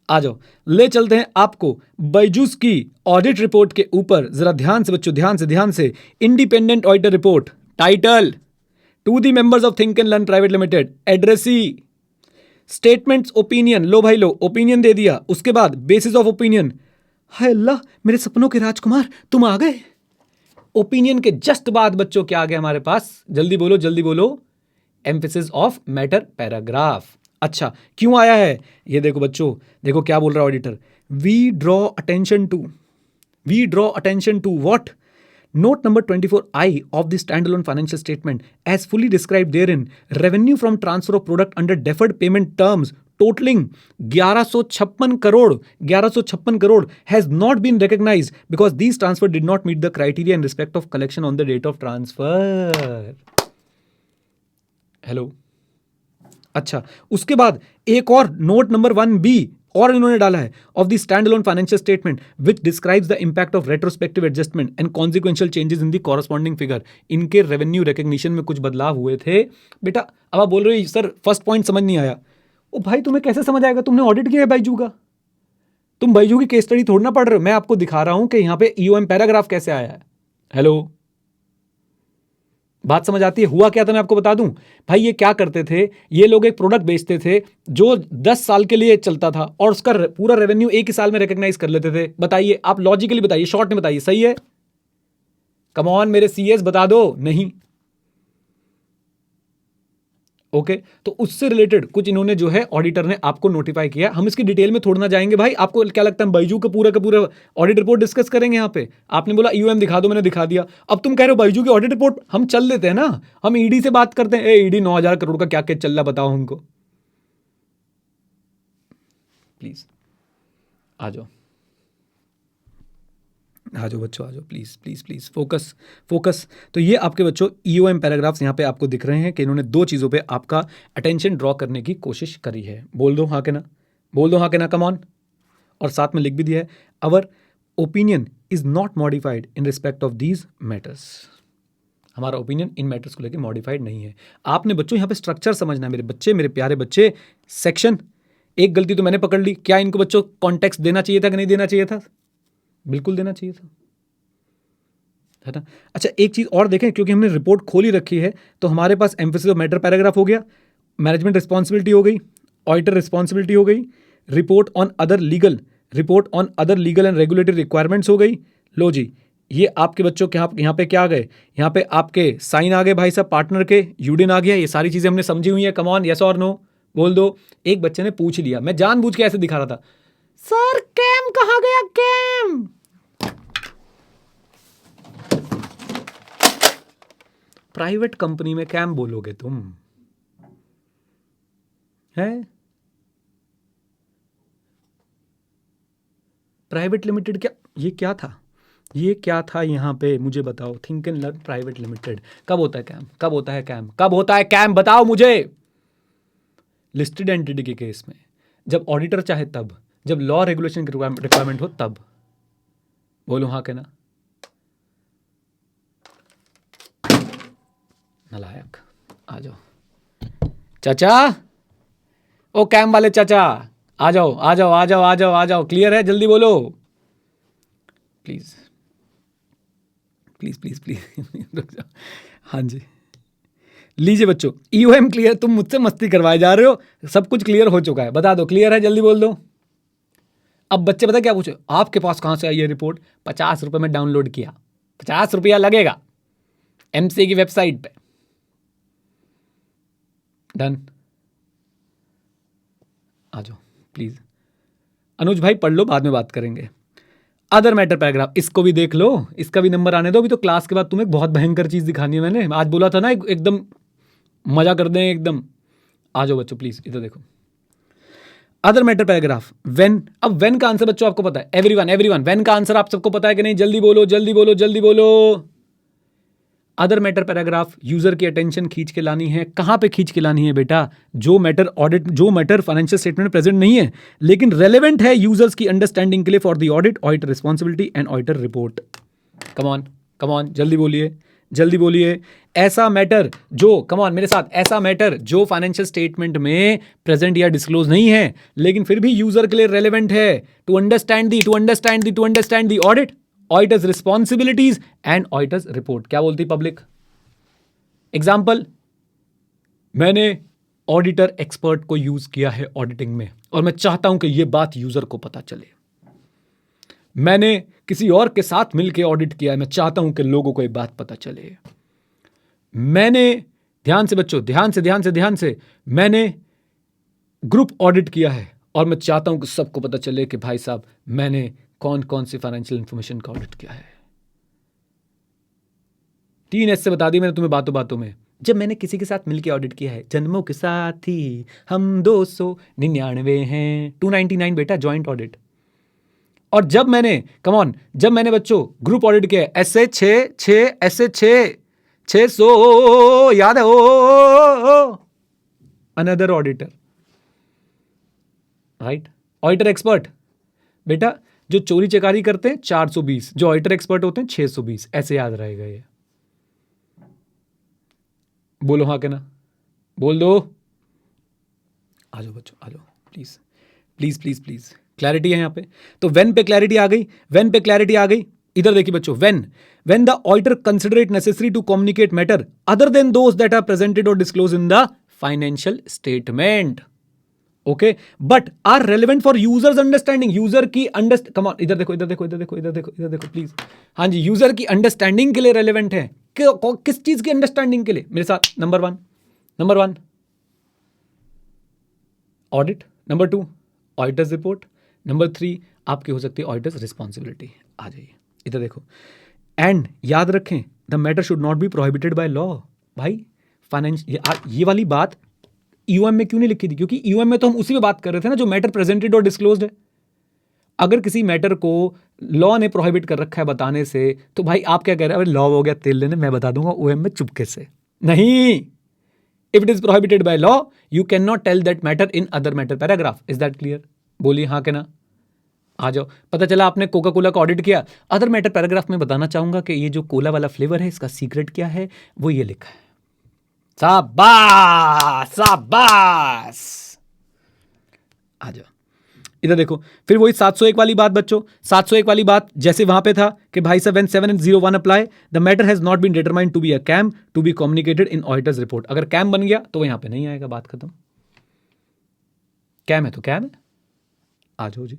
आ जाओ, ले चलते हैं आपको बाइजूस की ऑडिट रिपोर्ट के ऊपर। जरा ध्यान से बच्चों, ध्यान से। Independent auditor report, title to the members of think and learn private limited, addressee, statements, opinion, लो भाई लो, ओपिनियन दे दिया। उसके बाद बेसिस ऑफ ओपिनियन, हाय अल्लाह मेरे सपनों के राजकुमार तुम आ गए। ओपिनियन के जस्ट बाद बच्चों क्या आ गया हमारे पास, जल्दी बोलो, एम्फेसिस ऑफ मैटर पैराग्राफ। अच्छा, क्यों आया है? ये देखो बच्चों, देखो क्या बोल रहा है auditor. We draw attention to what? Note number 24I of the standalone financial statement, as fully described therein, revenue from transfer of product under deferred payment terms totaling 1156 crore has not been recognized because these transfer did not meet the criteria in respect of collection on the date of transfer. Hello, अच्छा, उसके बाद एक और note number 1B और इन्होंने डाला है, of the stand alone financial statement which describes the impact of retrospective adjustment and consequential changes in the corresponding figure. इनके रेवेन्यू रिकग्निशन में कुछ बदलाव हुए थे। बेटा अब आप बोल रहे हो सर फर्स्ट पॉइंट समझ नहीं आया। ओ भाई तुम्हें कैसे समझ आएगा, तुमने ऑडिट किया है बाइजू का, तुम बाइजू की केस स्टडी थोड़ी ना पढ़ रहे हो। मैं आपको दिखा रहा हूं कि यहां पे ईओएम पैराग्राफ कैसे आया है। हेलो, बात समझ आती है? हुआ क्या था मैं आपको बता दूं भाई। ये क्या करते थे, ये लोग एक प्रोडक्ट बेचते थे जो 10 साल के लिए चलता था और उसका पूरा रेवेन्यू एक ही साल में रिकॉग्नाइज कर लेते थे। बताइए आप, लॉजिकली बताइए, शॉर्ट में बताइए, सही है? कम ऑन मेरे सीएस, बता दो। नहीं, ओके तो उससे रिलेटेड कुछ इन्होंने जो है ऑडिटर ने आपको नोटिफाई किया। हम इसकी डिटेल में थोड़ा ना जाएंगे भाई। आपको क्या लगता है हम बाइजू का पूरा ऑडिट रिपोर्ट डिस्कस करेंगे यहाँ पे? आपने बोला ईओएम दिखा दो, मैंने दिखा दिया। अब तुम कह रहे हो बाइजू की ऑडिट रिपोर्ट, हम चल लेते हैं ना, हम ईडी से बात करते हैं। ईडी 9,000 करोड़ का क्या क्या चल रहा बताओ हमको, प्लीज आ जाओ, आ जाओ बच्चों, आ जाओ please please please, focus focus. तो ये आपके बच्चों ईओएम पैराग्राफ्स यहाँ पे आपको दिख रहे हैं कि इन्होंने दो चीज़ों पे आपका अटेंशन ड्रॉ करने की कोशिश करी है। बोल दो हाँ के ना, बोल दो हाँ के ना, कम ऑन। और साथ में लिख भी दिया है, our opinion is not modified in respect of these matters. हमारा ओपिनियन इन मैटर्स को लेकर मॉडिफाइड नहीं है। आपने बच्चों यहाँ पे स्ट्रक्चर समझना है मेरे बच्चे, मेरे प्यारे बच्चे। सेक्शन, एक गलती तो मैंने पकड़ ली, क्या इनको बच्चों कॉन्टेक्स्ट देना चाहिए था कि नहीं देना चाहिए था? बिल्कुल देना चाहिए था, है ना? अच्छा एक चीज़ और देखें, क्योंकि हमने रिपोर्ट खोली रखी है तो हमारे पास एम्फेसिस ऑफ मैटर पैराग्राफ हो गया, मैनेजमेंट रिस्पॉन्सिबिलिटी हो गई, ऑडिटर रिस्पॉन्सिबिलिटी हो गई, report on other legal and regulatory requirements हो गई। लो जी, ये आपके बच्चों के यहाँ पे क्या आ गए, यहाँ पे आपके साइन आ गए भाई साहब, पार्टनर के यूडिन आ गया। ये सारी चीज़ें हमने समझी हुई है। कम ऑन, यस और नो बोल दो। एक बच्चे ने पूछ लिया, मैं जानबूझ के ऐसे दिखा रहा था, सर कैम कहाँ गया, कैम? प्राइवेट कंपनी में कैम बोलोगे तुम, है? प्राइवेट लिमिटेड क्या, ये क्या था, ये क्या था यहाँ पे मुझे बताओ। Think and learn private limited कब होता है कैम, कब होता है कैम, कब होता है कैम, बताओ मुझे। लिस्टेड एंटिटी के केस में, जब ऑडिटर चाहे तब, जब लॉ रेगुलेशन की रिक्वायरमेंट हो तब। बोलो हाँ के ना। नलायक, आ जाओ चाचा, ओ कैम वाले चाचा, आ जाओ आ जाओ आ जाओ आ जाओ आ जाओ। क्लियर है? जल्दी बोलो प्लीज प्लीज प्लीज प्लीज रुक जाओ। हाँ जी, लीजिए बच्चों, ईओएम क्लियर। तुम मुझसे मस्ती करवाए जा रहे हो, सब कुछ क्लियर हो चुका है। बता दो क्लियर है, जल्दी बोल दो। अब बच्चे पता क्या पूछे, आपके पास कहां से आई ये रिपोर्ट? 50 रुपये में डाउनलोड किया, 50 रुपया लगेगा एमसी की वेबसाइट पे। डन, आ जाओ प्लीज। अनुज भाई पढ़ लो, बाद में बात करेंगे। अदर मैटर पैराग्राफ, इसको भी देख लो, इसका भी नंबर आने दो। अभी तो क्लास के बाद तुम्हें बहुत भयंकर चीज दिखानी है। मैंने आज बोला था ना एकदम मजा कर दें एकदम। आ जाओ बच्चों प्लीज, इधर देखो। Other matter paragraph, when. अब व्हेन का आंसर बच्चों आपको पता है, एवरीवन व्हेन का आंसर आप सबको पता है कि नहीं? जल्दी बोलो जल्दी बोलो जल्दी बोलो। अदर मैटर पैराग्राफ यूजर की अटेंशन खींच के लानी है। कहां पे खींच के लानी है बेटा? जो मैटर फाइनेंशियल स्टेटमेंट में प्रेजेंट नहीं है लेकिन रेलेवेंट है यूजर्स की अंडरस्टैंडिंग के लिए for the auditor responsibility and auditor report. Come on जल्दी बोलिए जल्दी बोलिए। ऐसा मैटर जो, कम ऑन मेरे साथ, ऐसा मैटर जो फाइनेंशियल स्टेटमेंट में प्रेजेंट या डिस्क्लोज नहीं है लेकिन फिर भी यूजर के लिए रेलेवेंट है to understand the audit, auditor's responsibilities and auditor's report. क्या बोलती पब्लिक? एग्जाम्पल, मैंने ऑडिटर एक्सपर्ट को यूज किया है ऑडिटिंग में और मैं चाहता हूं कि यह बात यूजर को पता चले। मैंने किसी और के साथ मिलकर ऑडिट किया है, मैं चाहता हूं कि लोगों को यह बात पता चले। मैंने, ध्यान से बच्चों, ध्यान से, मैंने ग्रुप ऑडिट किया है और मैं चाहता हूं कि सबको पता चले कि भाई साहब मैंने कौन कौन सी फाइनेंशियल इंफॉर्मेशन का ऑडिट किया है। 3 ऐसे बता दी मैंने तुम्हें बातों बातों में। जब मैंने किसी के साथ मिलकर ऑडिट किया है, जन्मों के साथी हम 299 हैं, 299 बेटा जॉइंट ऑडिट। और जब मैंने जब मैंने बच्चों ग्रुप ऑडिट किया है, ऐसे 600 याद है, ओ another auditor, right. Auditor expert बेटा जो चोरी चकारी करते हैं 420, जो ऑडिटर एक्सपर्ट होते हैं 620, ऐसे याद रहेगा ये। बोलो हाँ के ना, बोल दो। आ जाओ बच्चों, आ जाओ please please please please. Clarity है यहाँ पे, तो वेन पे क्लैरिटी आ गई, वेन पे क्लैरिटी आ गई। इधर देखिए बच्चों, when the auditor consider it necessary to communicate matter other than those that are presented or disclosed in the financial statement, okay, but are relevant for users understanding, user की come on, इधर देखो इधर देखो इधर देखो इधर देखो इधर देखो प्लीज। हाँ जी, यूजर की अंडरस्टैंडिंग के लिए रेलिवेंट है। किस चीज की अंडरस्टैंडिंग के लिए? मेरे साथ, number one audit, number 2 auditors report, number 3 आपकी हो सकती है ऑडिटर्स रिस्पॉन्सिबिलिटी। आ जाइए इधर देखो, एंड याद रखें the matter should not be prohibited by law. भाई फाइनेंस, ये वाली बात ईओएम में क्यों नहीं लिखी थी? क्योंकि ईओएम में तो हम उसी पे बात कर रहे थे ना जो मैटर प्रेजेंटेड और डिस्क्लोज्ड है। अगर किसी मैटर को लॉ ने प्रोहिबिट कर रखा है बताने से, तो भाई आप क्या कह रहे हैं? अरे लॉ हो गया तेल लेने, मैं बता दूंगा ओएम में चुपके से। नहीं, if it is prohibited by law you cannot tell that matter in other matter paragraph, is that clear? बोलिए हाँ के ना, आ जाओ। पता चला आपने कोका कोला का ऑडिट किया, अदर मैटर पैराग्राफ में बताना चाहूंगा कि ये जो कोला वाला फ्लेवर है इसका सीक्रेट क्या है, वो ये लिखा है। शाबाश शाबाश, आ जाओ इधर देखो। फिर वही 701 वाली बात बच्चों, 701 वाली बात जैसे वहां पे था कि भाई साहब, when 701 apply, the matter has not been determined to be a KAM to be communicated in auditors report. अगर कैम बन गया तो वो यहां पे नहीं आएगा, बात खत्म। कैम है तो कैम है, आ जाओ जी।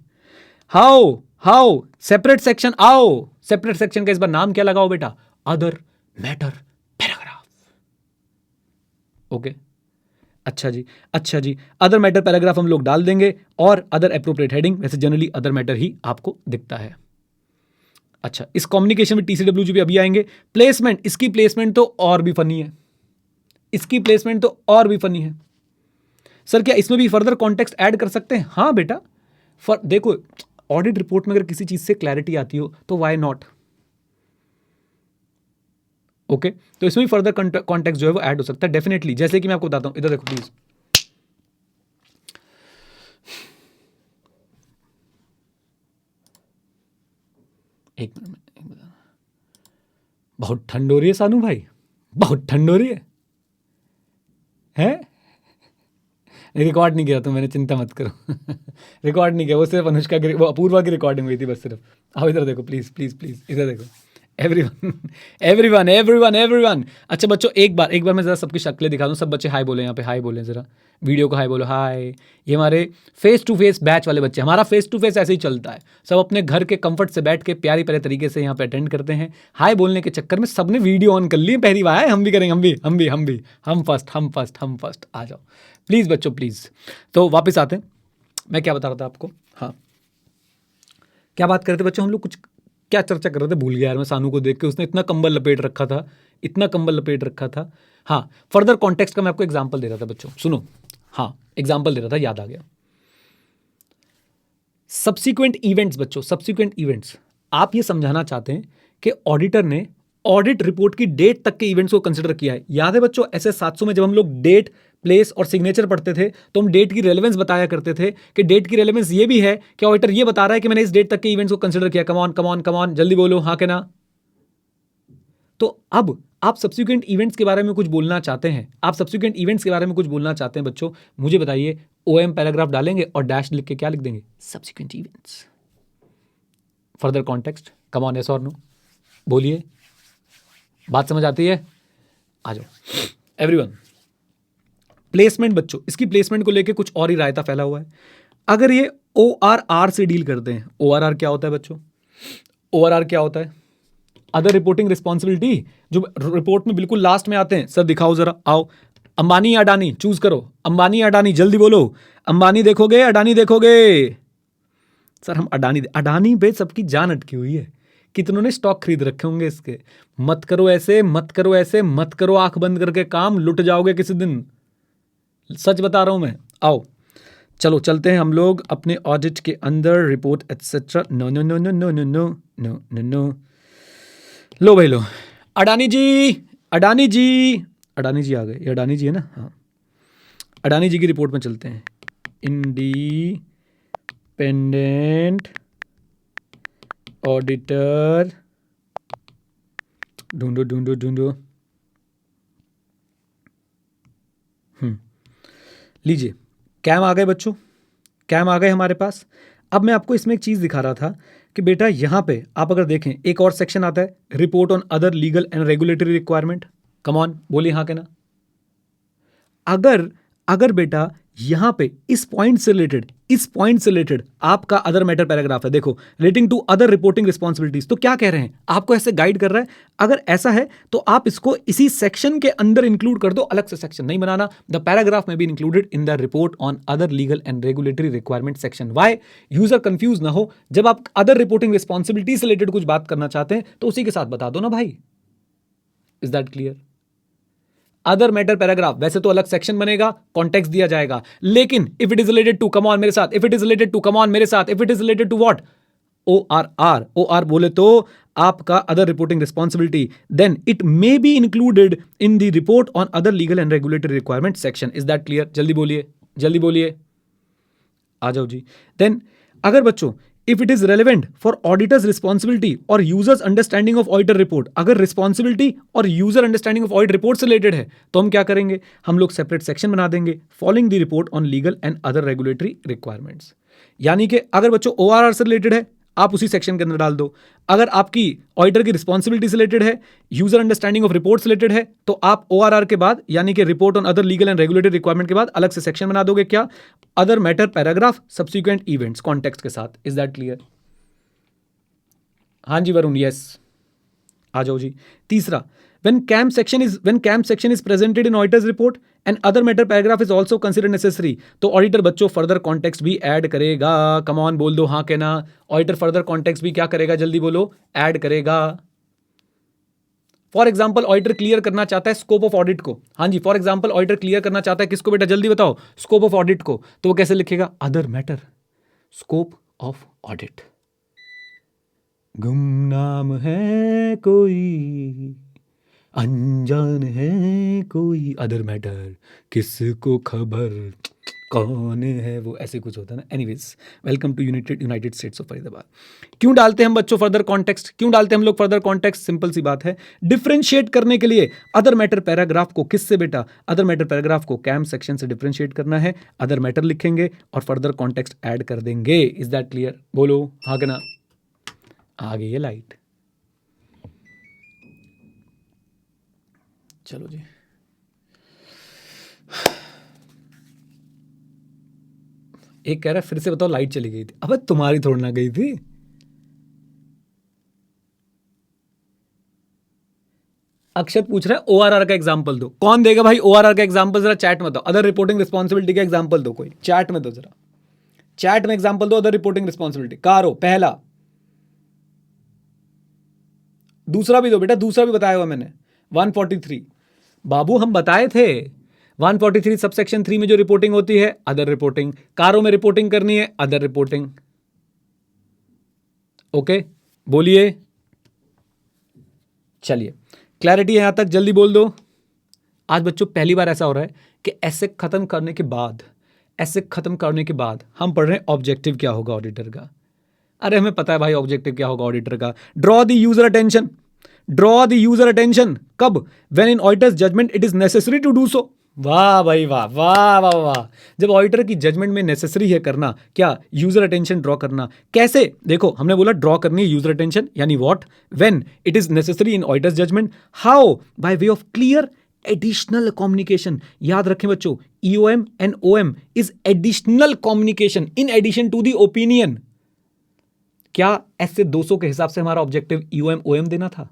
हाउ सेपरेट सेक्शन, आओ सेपरेट सेक्शन का इस बार नाम क्या लगाओ बेटा? Other matter paragraph. ओके, अच्छा जी, अदर मैटर पैराग्राफ हम लोग डाल देंगे और अदर एप्रोप्रिएट हेडिंग, वैसे जनरली अदर मैटर ही आपको दिखता है। अच्छा, इस कम्युनिकेशन में टीसीडब्ल्यूजी भी अभी आएंगे। प्लेसमेंट, इसकी प्लेसमेंट तो और भी फनी है, सर क्या इसमें भी फर्दर कॉन्टेक्स्ट ऐड कर सकते हैं? हाँ बेटा, देखो ऑडिट रिपोर्ट में अगर किसी चीज से क्लैरिटी आती हो तो वाई नॉट, ओके। तो इसमें भी फर्दर कॉन्टेक्स्ट जो है वो ऐड हो सकता है डेफिनेटली। जैसे कि मैं आपको बताता हूं, इधर देखो प्लीज, एक मिनट, बहुत ठंड हो रही है सानू भाई, बहुत ठंड हो रही है? रिकॉर्ड नहीं किया तो मैंने, चिंता मत करो रिकॉर्ड नहीं किया, वो सिर्फ अनुष्का की, वो अपूर्वा की रिकॉर्डिंग हुई थी बस सिर्फ। आओ इधर देखो प्लीज प्लीज प्लीज, इधर देखो एवरीवन। अच्छा बच्चों, एक बार मैं जरा सबकी शक्लें दिखा दूं। सब बच्चे हाय बोले, यहाँ पे हाय बोले, जरा वीडियो को हाय बोलो, हाय। ये हमारे फेस टू फेस बैच वाले बच्चे, हमारा फेस टू फेस ऐसे ही चलता है, सब अपने घर के कंफर्ट से बैठ के प्यारी प्यारे तरीके से यहाँ पे अटेंड करते हैं। हाय बोलने के चक्कर में सबने वीडियो ऑन कर ली पहली बार। हम भी करेंगे, हम फर्स्ट। आ जाओ प्लीज़ बच्चों प्लीज़। तो वापस आते हैं, मैं क्या बता रहा था आपको? हाँ, क्या बात कर रहे थे बच्चों हम लोग? कुछ क्या चर्चा कर रहे थे, भूल गया यार मैं। सानू को देख के, उसने इतना कंबल लपेट रखा था। हाँ, फर्दर कॉन्टेक्स्ट का मैं आपको एग्जांपल दे रहा था बच्चों, सुनो। हाँ, एग्जांपल दे रहा था, याद आ गया। सब्सिक्वेंट इवेंट्स बच्चों, सब्सिक्वेंट इवेंट्स, आप ये समझाना चाहते हैं कि ऑडिटर ने ऑडिट रिपोर्ट की डेट तक के इवेंट्स को कंसिडर किया है। याद है बच्चों, ऐसे 700 में जब हम लोग डेट, प्लेस और सिग्नेचर पढ़ते थे तो हम डेट की रेलेवेंस बताया करते थे कि डेट की रेलेवेंस ये भी है कि ऑडिटर ये बता रहा है कि मैंने इस डेट तक के इवेंट्स को कंसिडर किया। कम ऑन जल्दी बोलो हाँ के ना। तो अब आप सब्सिक्वेंट इवेंट्स के बारे में कुछ बोलना चाहते हैं, बच्चों मुझे बताइए, ओएम पैराग्राफ डालेंगे और डैश लिख के क्या लिख देंगे? Subsequent events. Further context, come on, yes और नो, बोलिए, बात समझ आती है? आ जाओ एवरीवन। प्लेसमेंट बच्चों, इसकी प्लेसमेंट को लेके कुछ और ही रायता फैला हुआ है। अगर ये ORR से डील करते हैं, ORR क्या होता है बच्चों? ORR क्या होता है? अदर रिपोर्टिंग रिस्पॉन्सिबिलिटी, जो रिपोर्ट में बिल्कुल लास्ट में आते हैं। सर दिखाओ जरा, आओ अंबानी या अडानी चूज करो, अंबानी या अडानी, जल्दी बोलो। अंबानी देखोगे, अडानी देखोगे? सर हम अडानी पे सबकी जान अटकी हुई है, कितनों ने स्टॉक खरीद रखे होंगे इसके। मत करो ऐसे, मत करो ऐसे, मत करो आंख बंद करके काम, लुट जाओगे किसी दिन, सच बता रहा हूं मैं। आओ चलो चलते हैं हम लोग अपने ऑडिट के अंदर, report etcetera. No no no no no no no no no no. लो भाई लो, अडानी जी, अडानी जी, अडानी जी आ गए, ये अडानी जी है ना, हाँ। अडानी जी की रिपोर्ट में चलते हैं। इंडिपेंडेंट ऑडिटर, ढूंढो ढूंढो ढूंढो। लीजिए, कैम आ गए बच्चों, कैम आ गए हमारे पास। अब मैं आपको इसमें एक चीज़ दिखा रहा था कि बेटा यहाँ पे आप अगर देखें, एक और सेक्शन आता है, report on other legal and regulatory requirement. Come on, बोलिए हाँ के ना। अगर अगर बेटा यहां पे इस पॉइंट से रिलेटेड आपका अदर मैटर पैराग्राफ है, देखो, relating to other reporting responsibilities, तो क्या कह रहे हैं, आपको ऐसे गाइड कर रहा है। अगर ऐसा है तो आप इसको इसी सेक्शन के अंदर इंक्लूड कर दो, अलग से सेक्शन नहीं बनाना। The paragraph may be included in the report on other legal and regulatory requirement section. Why? User confuse ना हो, जब आप अदर रिपोर्टिंग रिस्पॉन्सिबिलिटी से रिलेटेड कुछ बात करना चाहते हैं तो उसी के साथ बता दो ना भाई। Is that clear? Other matter paragraph वैसे तो अलग सेक्शन बनेगा, कॉन्टेक्स्ट दिया जाएगा, लेकिन if it is related to, come on मेरे साथ, if it is related to, come on मेरे साथ, if it is related to what, ORR बोले तो आपका other reporting responsibility, then it may be included in the report on other legal and regulatory requirement section. Is that clear? जल्दी बोलिए, जल्दी बोलिए, आ जाओ जी। देन अगर बच्चों if it is relevant for auditor's responsibility or users understanding of auditor report, अगर responsibility और user understanding of audit report से रिलेटेड है तो हम क्या करेंगे, हम लोग सेपरेट सेक्शन बना देंगे, following the report on legal and other regulatory requirements. यानी कि अगर बच्चों ORR से रिलेटेड है आप उसी सेक्शन के अंदर डाल दो, अगर आपकी ऑडिटर की रिस्पॉन्सिबिलिटी से रिलेटेड है, यूजर अंडरस्टैंडिंग ऑफ रिपोर्ट से रिलेटेड है, तो आप ORR के बाद यानी कि report on other legal and regulatory requirement के बाद अलग से सेक्शन बना दोगे, क्या, other matter paragraph subsequent events context के साथ। Is that clear? हाँ जी वरुण, यस, आ जाओ जी। तीसरा, when CAM section is presented in auditor's report and other matter paragraph is also considered necessary, तो ऑडिटर बच्चों फर्दर कॉन्टेक्स्ट भी ऐड करेगा। कम ऑन बोल दो हाँ कहना, ऑडिटर फर्दर कॉन्टेक्स्ट भी क्या करेगा, जल्दी बोलो, ऐड करेगा। फॉर एग्जाम्पल ऑडिटर क्लियर करना चाहता है स्कोप ऑफ ऑडिट को, हाँ जी, फॉर एग्जाम्पल ऑडिटर क्लियर करना चाहता है किसको बेटा, जल्दी बताओ, स्कोप ऑफ ऑडिट को, तो वो कैसे लिखेगा, other matter scope of audit. गुमनाम है कोई, अनजान है कोई, अदर मैटर किसको खबर, कौन है वो, ऐसे कुछ होता है ना। Anyways, welcome to United States of Faridabad. क्यों डालते हैं हम बच्चों फर्दर कॉन्टेक्स्ट, क्यों डालते हैं हम लोग फर्दर कॉन्टेक्स्ट? सिंपल सी बात है, डिफरेंशिएट करने के लिए अदर मैटर पैराग्राफ को किससे बेटा, अदर मैटर पैराग्राफ को कैम सेक्शन से डिफरेंशिएट करना है, अदर मैटर लिखेंगे और फर्दर कॉन्टेक्स्ट ऐड कर देंगे। Is that clear? बोलो हाँ कि ना। आ गई है लाइट, चलो जी। एक कह रहा है फिर से बताओ, लाइट चली गई थी। अबे तुम्हारी थोड़ी ना गई थी, अक्षत पूछ रहा है ORR का एग्जांपल दो। कौन देगा भाई ORR का एग्जांपल, जरा चैट में दो। अदर रिपोर्टिंग रिस्पॉन्सिबिलिटी का एग्जांपल दो, कोई चैट में दो, जरा चैट में एग्जांपल दो अदर रिपोर्टिंग रिस्पॉन्सिबिलिटी। कारो पहला, दूसरा भी दो बेटा, दूसरा भी बताया हुआ मैंने, 143 बाबू हम बताए थे। 143 सबसेक्शन 3 में जो रिपोर्टिंग होती है अदर रिपोर्टिंग, कारों में रिपोर्टिंग करनी है अदर रिपोर्टिंग। ओके बोलिए, चलिए क्लैरिटी है यहां तक, जल्दी बोल दो। आज बच्चों पहली बार ऐसा हो रहा है कि ऐसे खत्म करने के बाद हम पढ़ रहे हैं ऑब्जेक्टिव क्या होगा ऑडिटर का। अरे हमें पता है भाई ऑब्जेक्टिव क्या होगा ऑडिटर का। ड्रॉ द यूजर अटेंशन कब, when in auditor's judgement it is necessary to do so. वाह भाई वाह वाह वाह वाह, जब ऑडिटर की जजमेंट में नेसेसरी है करना क्या, यूजर अटेंशन ड्रॉ करना। कैसे, देखो हमने बोला ड्रॉ करनी है यूजर अटेंशन, यानी what, when it is necessary in auditor's judgement, how, by way of clear additional communication. याद रखें बच्चों, EOM and OM is additional communication in addition to the opinion. क्या ऐसे 200 के हिसाब से हमारा ऑब्जेक्टिव EOM OM देना था?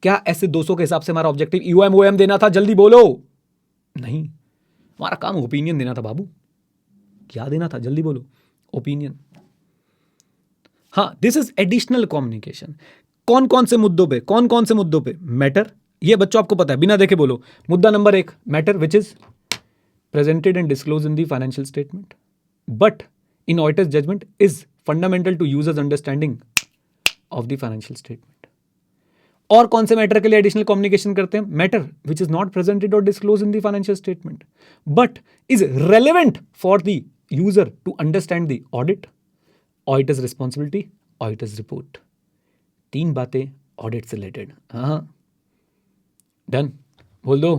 क्या ऐसे 200 के हिसाब से हमारा ऑब्जेक्टिव EOM OM देना था? जल्दी बोलो, नहीं, हमारा काम ओपिनियन देना था बाबू। क्या देना था, जल्दी बोलो। ओपिनियन। हाँ, दिस इज एडिशनल कम्युनिकेशन। कौन कौन से मुद्दों पे मैटर, ये बच्चों आपको पता है, बिना देखे बोलो। मुद्दा number 1 matter which is presented and disclose in the financial statement but in auditor's judgement is fundamental to users understanding of the financial statement. और कौन से मैटर के लिए एडिशनल कम्युनिकेशन करते हैं? Matter which is not presented or disclose in the financial statement but is relevant for the user to understand the audit, auditor's responsibility, auditor's report. 3 बातें audit से related. हाँ, डन, बोल दो।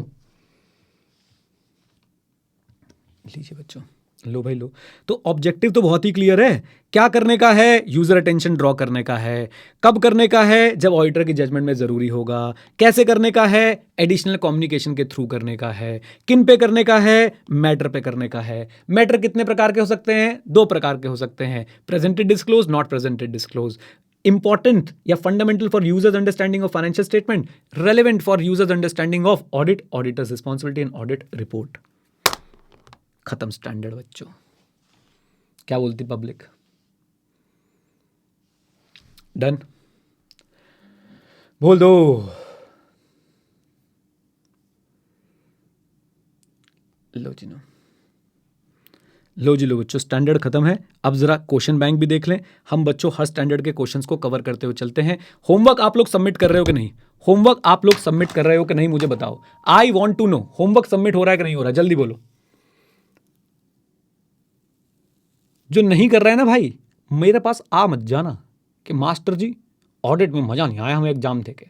लीजिए बच्चों, लो भाई लो। तो ऑब्जेक्टिव तो बहुत ही क्लियर है। क्या करने का है? यूजर अटेंशन ड्रॉ करने का है। कब करने का है? जब ऑडिटर की जजमेंट में जरूरी होगा। कैसे करने का है? एडिशनल कम्युनिकेशन के थ्रू करने का है। किन पे करने का है? मैटर पे करने का है। मैटर कितने प्रकार के हो सकते हैं? 2 प्रकार के हो सकते हैं, presented disclose, not presented disclose. Important या fundamental for users understanding of financial statement, relevant for users understanding of audit, auditor's responsibility and audit report. खत्म स्टैंडर्ड बच्चों। क्या बोलती पब्लिक? डन, बोल दो। लो जी नो, लो जी लो बच्चों, स्टैंडर्ड खत्म है। अब जरा क्वेश्चन बैंक भी देख लें। हम बच्चों हर स्टैंडर्ड के क्वेश्चंस को कवर करते हुए चलते हैं। होमवर्क आप लोग सबमिट कर रहे हो कि नहीं? होमवर्क आप लोग सबमिट कर रहे हो कि नहीं मुझे बताओ। I want to know, homework submit हो रहा है कि नहीं हो रहा है? जल्दी बोलो। जो नहीं कर रहे हैं ना भाई, मेरे पास आ मत जाना कि मास्टर जी ऑडिट में मजा नहीं आया, हमें एग्जाम थे के।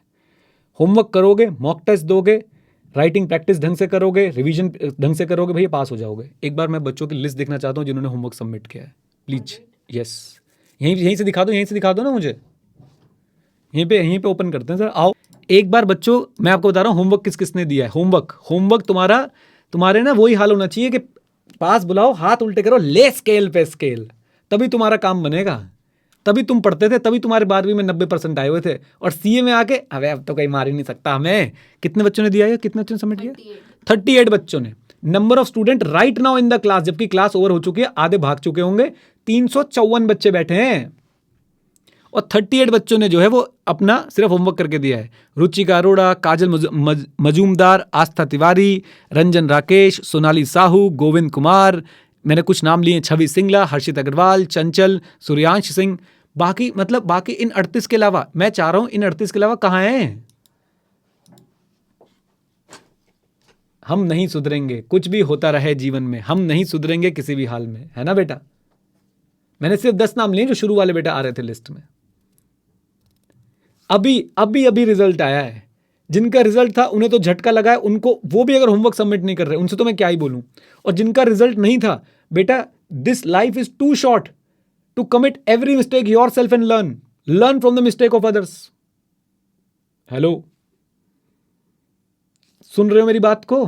होमवर्क करोगे, मॉक टेस्ट दोगे, राइटिंग प्रैक्टिस ढंग से करोगे, रिवीजन ढंग से करोगे, भैया पास हो जाओगे। एक बार मैं बच्चों की लिस्ट देखना चाहता हूँ जिन्होंने होमवर्क सबमिट किया है, प्लीज। यस, यहीं से दिखा दो ना मुझे। यहीं पे ओपन करते हैं सर, आओ एक बार बच्चों। मैं आपको बता रहा हूँ होमवर्क किस किसने दिया है। होमवर्क तुम्हारे ना वही हाल होना चाहिए कि पास बुलाओ, हाथ उल्टे करो, ले स्केल पे स्केल, तभी तुम्हारा काम बनेगा। तभी तुम पढ़ते थे, तभी तुम्हारे 12वीं में 90% आए हुए थे, और सीए में आके अबे अब तो कहीं मार ही नहीं सकता हमें। कितने बच्चों ने दिया है? कितने बच्चों ने सबमिट किया? 38 बच्चों ने। Number of student right now in the class, जबकि क्लास ओवर हो चुकी है, आधे भाग चुके होंगे, 354 बच्चे बैठे हैं, और 38 बच्चों ने जो है वो अपना सिर्फ होमवर्क करके दिया है। रुचिका अरोड़ा, काजल मजूमदार, आस्था तिवारी, रंजन राकेश, सोनाली साहू, गोविंद कुमार, मैंने कुछ नाम लिए, छवि सिंगला, हर्षित अग्रवाल, चंचल, सूर्यांश सिंह। बाकी इन 38 के अलावा, मैं चाह रहा हूं इन 38 के अलावा कहाँ हैं? हम नहीं सुधरेंगे, कुछ भी होता रहे जीवन में, हम नहीं सुधरेंगे किसी भी हाल में, है ना बेटा? मैंने सिर्फ 10 नाम लिए जो शुरू वाले बेटा आ रहे थे लिस्ट में। अभी रिजल्ट आया है। जिनका रिजल्ट था उन्हें तो झटका लगा है, उनको, वो भी अगर होमवर्क सबमिट नहीं कर रहे, उनसे तो मैं क्या ही बोलूं। और जिनका रिजल्ट नहीं था, बेटा this life is too short to commit every mistake yourself and learn from the mistake of others. Hello, सुन रहे हो मेरी बात को?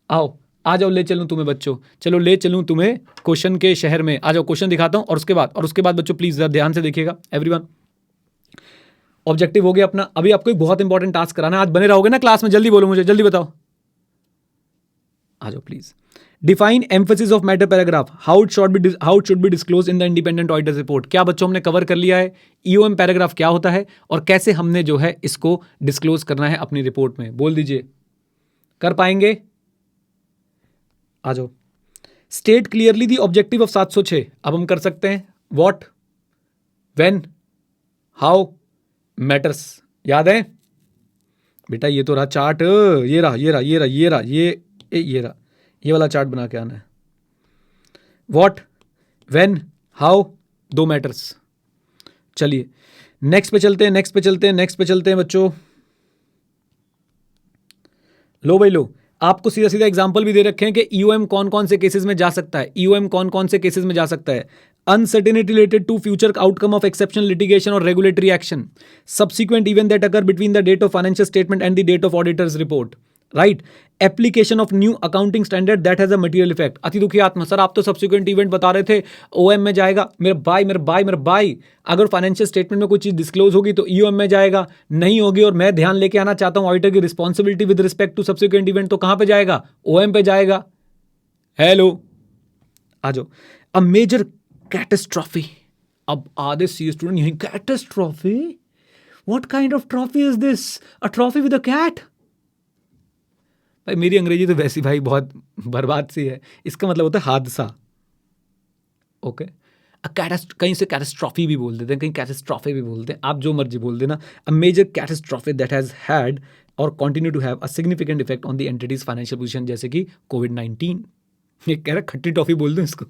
आओ, आ जाओ, ले चलूं तुम्हें बच्चों, चलो ले चलूं तुम्हें क्वेश्चन के शहर में। आ जाओ, क्वेश्चन दिखाता हूं, और उसके बाद बच्चों प्लीज ध्यान से देखिएगा एवरीवन। ऑब्जेक्टिव हो गया अपना। अभी आपको एक बहुत इंपॉर्टेंट टास्क कराना है। आज बने रहोगे ना क्लास में? जल्दी बोलो मुझे, जल्दी बताओ। आ जाओ please. Define emphasis of matter paragraph, how it should be disclose in the independent auditor report. क्या बच्चों हमने कवर कर लिया है? ईओएम पैराग्राफ क्या होता है और कैसे हमने जो है इसको डिस्क्लोज करना है अपनी रिपोर्ट में? बोल दीजिए, कर पाएंगे? आ जाओ। State clearly the objective of 706। अब हम कर सकते हैं व्हाट, व्हेन, हाउ, मैटर्स। याद है बेटा? ये तो रहा चार्ट, ये वाला चार्ट बना के आना है। What, when, how, 2 matters. चलिए नेक्स्ट पे चलते हैं बच्चों। लो भाई लो, आपको सीधा सीधा एग्जांपल भी दे रखे हैं कि ईओएम कौन कौन से केसेस में जा सकता है। Uncertainty related to future outcome of exceptional litigation or regulatory action, subsequent event that occur between the date of financial statement and the date of auditor's report, right? Application of new accounting standard that has a material effect. अति दुखी आत्मा, sir आप तो subsequent event बता रहे थे, ओएम में जाएगा। मेरे भाई अगर फाइनेंशियल स्टेटमेंट में कोई चीज डिस्क्लोज होगी तो ईओएम में जाएगा, नहीं होगी और मैं ध्यान लेके आना चाहता हूं ऑडिटर की responsibility with respect to subsequent event, तो कहां पे जाएगा? ओएम पे जाएगा। हेलो, आ जाओ। A major catastrophe. अब आधे सी स्टूडेंट यही, catastrophe, what kind of trophy is this? A trophy with a cat? भाई मेरी अंग्रेजी तो वैसी भाई बहुत बर्बाद सी है, इसका मतलब होता है हादसा। ओके, कहीं से कैटेस्ट्रॉफी भी बोल देते हैं, कहीं कैटेस्ट्रॉफी भी बोलते हैं, आप जो मर्जी बोल देना। A major catastrophe that has had or continue to have a significant effect on the entity's financial position, जैसे कि कोविड-19। ये कह रहा खट्टी टॉफी बोल दूं इसको?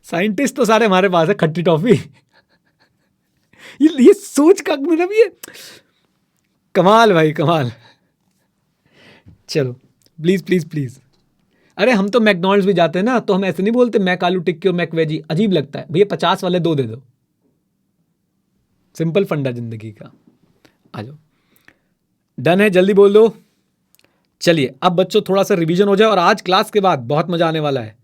साइंटिस्ट तो सारे हमारे पास है, खट्टी टॉफी। ये सोच का मतलब ये कमाल भाई, कमाल। चलो प्लीज प्लीज प्लीज। अरे हम तो मैकडॉनल्ड्स भी जाते हैं ना, तो हम ऐसे नहीं बोलते मैक आलू टिक्की और मैक वेजी, अजीब लगता है भैया, 50 वाले 2 दे दो। सिंपल फंडा जिंदगी का। आ जाओ, डन है, जल्दी बोल दो। चलिए अब बच्चों थोड़ा सा रिवीजन हो जाए, और आज क्लास के बाद बहुत मजा आने वाला है।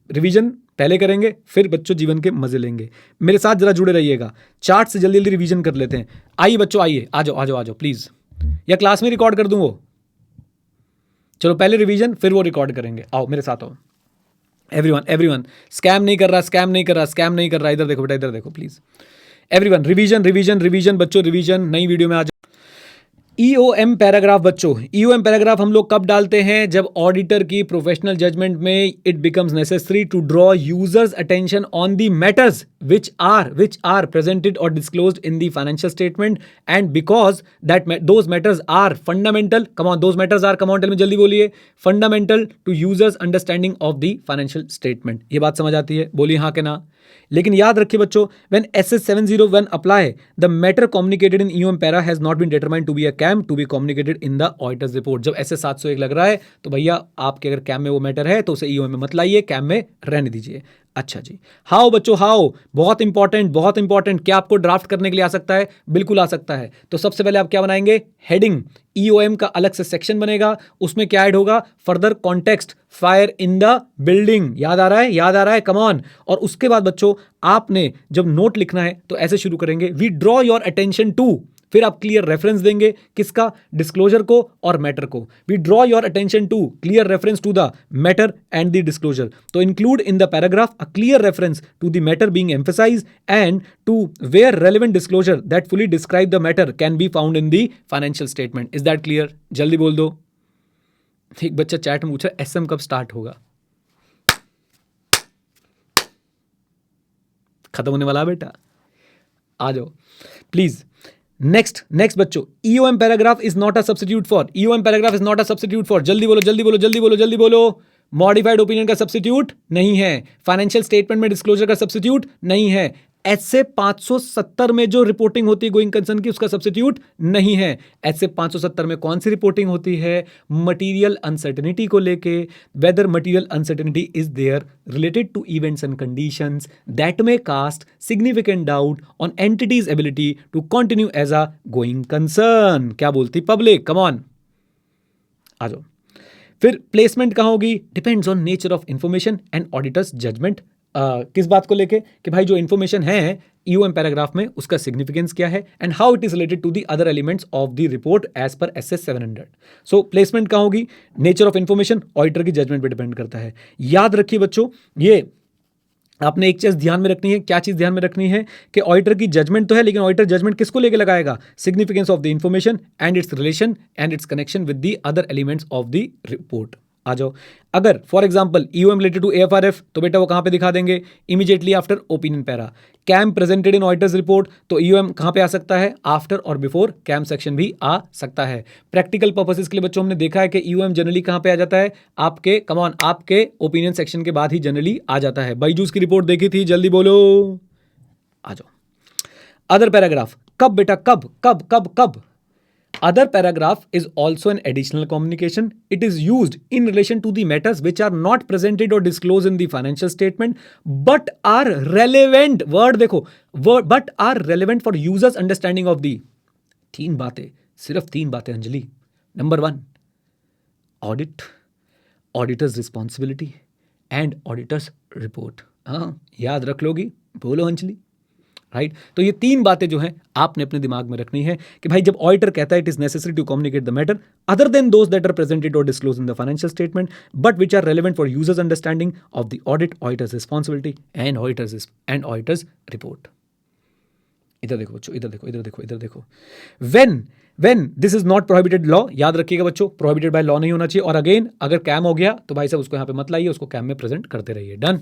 रिवीजन पहले करेंगे, फिर बच्चों जीवन के मजे लेंगे। मेरे साथ जरा जुड़े रहिएगा, चार्ट से जल्दी जल्दी रिवीजन कर लेते हैं। आइए बच्चों, आइए, आ जाओ आ जाओ आ जाओ प्लीज, या क्लास में रिकॉर्ड कर दूं वो? चलो पहले रिवीजन फिर वो रिकॉर्ड करेंगे। आओ मेरे साथ आओ। एवरीवन स्कैम नहीं कर रहा, इधर देखो बेटा, इधर देखो प्लीज। एवरीवन रिवीजन बच्चों, रिवीजन। नई वीडियो में आ जाओ। ईओएम पैराग्राफ बच्चों, ईओएम पैराग्राफ हम लोग कब डालते हैं? जब ऑडिटर की प्रोफेशनल जजमेंट में it becomes necessary to draw users attention on the matters which are presented or disclosed in the financial statement, and because that those matters are fundamental, come on, those matters are, come on tell me जल्दी बोलिए, fundamental to users understanding of the financial statement। ये बात समझ आती है? बोलिए हाँ के ना। लेकिन याद रखिए बच्चों, when SS 701 apply, the matter communicated in EOM para has not been determined to be a CAM to be communicated in the auditor's report। जब SS 701 लग रहा है तो भैया आपके अगर CAM में वो मैटर है तो उसे EOM में मत लाइए, CAM में रहने दीजिए। अच्छा जी, हाउ बच्चों, हाउ, बहुत इंपॉर्टेंट। क्या आपको ड्राफ्ट करने के लिए आ सकता है? बिल्कुल आ सकता है। तो सबसे पहले आप क्या बनाएंगे? हेडिंग। ईओएम का अलग से सेक्शन बनेगा, उसमें क्या ऐड होगा? Further context, fire in the building. याद आ रहा है, कम ऑन। और उसके बाद बच्चों आपने जब नोट लिखना है तो ऐसे शुरू करेंगे, we draw your attention to, फिर आप क्लियर रेफरेंस देंगे, किसका? डिस्क्लोजर को और मैटर को। We draw your attention to, clear reference to the matter and the disclosure. To include in the paragraph a clear reference to the matter being emphasised and to where relevant disclosure that fully describe the matter can be found in the financial statement. Is that clear? जल्दी बोल दो। एक बच्चा chat में पूछा SM कब start होगा? खत्म होने वाला बेटा, आ जाओ प्लीज। नेक्स्ट बच्चों, EOM paragraph is not a substitute for, जल्दी बोलो। मॉडिफाइड ओपिनियन का सब्स्टिट्यूट नहीं है, फाइनेंशियल स्टेटमेंट में डिस्क्लोजर का सब्स्टिट्यूट नहीं है, ऐसे 570 में जो रिपोर्टिंग होती है गोइंग कंसर्न की, उसका सब्स्टिट्यूट नहीं है। ऐसे 570 में कौन सी रिपोर्टिंग होती है? मटीरियल अनसर्टेनिटी को लेके, whether material uncertainty is there related to events and conditions that may cast significant doubt on entity's ability to continue as a going concern. क्या बोलती पब्लिक? कम ऑन, आ जाओ। फिर प्लेसमेंट कहाँ होगी? Depends on nature of information and auditor's judgement. किस बात को लेके? कि भाई जो इंफॉर्मेशन है ईओएम पैराग्राफ में, उसका सिग्निफिकेंस क्या है and how it is related to the other elements of the report as per SS 700। So placement कहाँ होगी? नेचर ऑफ इंफॉर्मेशन ऑडिटर की जजमेंट पे डिपेंड करता है। याद रखिए बच्चों, ये आपने एक चीज ध्यान में रखनी है। क्या चीज ध्यान में रखनी है? कि ऑडिटर की जजमेंट तो है, लेकिन ऑडिटर जजमेंट किसको लेके लगाएगा? Significance of the information and its relation and its connection with the other elements of the report. आ जाओ। अगर for example EOM related to AFRF, तो बेटा वो कहां पे दिखा देंगे? Immediately after opinion para. KAM presented in auditors report, तो ईओएम कहां पे आ सकता है? आफ्टर और बिफोर कैम सेक्शन भी आ सकता है। प्रैक्टिकल पर्पसेस के लिए बच्चों हमने देखा है कि ईओएम जनरली कहां पे आ जाता है? आपके कमॉन, आपके ओपिनियन सेक्शन के बाद ही जनरली आ जाता है। बाइजूस की रिपोर्ट देखी थी, जल्दी बोलो, आ जाओ। अदर पैराग्राफ कब बेटा? कब? Other paragraph is also an additional communication. It is used in relation to the matters which are not presented or disclosed in the financial statement, but are relevant. Word देखो, but are relevant for users' understanding of the। 3 बातें, सिर्फ 3 बातें Anjali. Number 1, audit, auditor's responsibility and auditor's report. हाँ, याद रख लोगी, बोलो Anjali, right. तो ये 3 बातें जो हैं आपने अपने दिमाग में रखनी है कि भाई जब ऑडिटर कहता है it is necessary to communicate the matter other than those that are presented or disclose in the financial statement but which are relevant for users understanding of the audit, auditor's responsibility and auditor's report. इधर देखो बच्चों, इधर देखो। When this is not prohibited law, याद रखिएगा बच्चों, prohibited by law नहीं होना चाहिए। और अगेन अगर कैम हो गया तो भाई साहब उसको यहां पे मत लाइए, उसको कैम में प्रेजेंट करते रहिए। डन,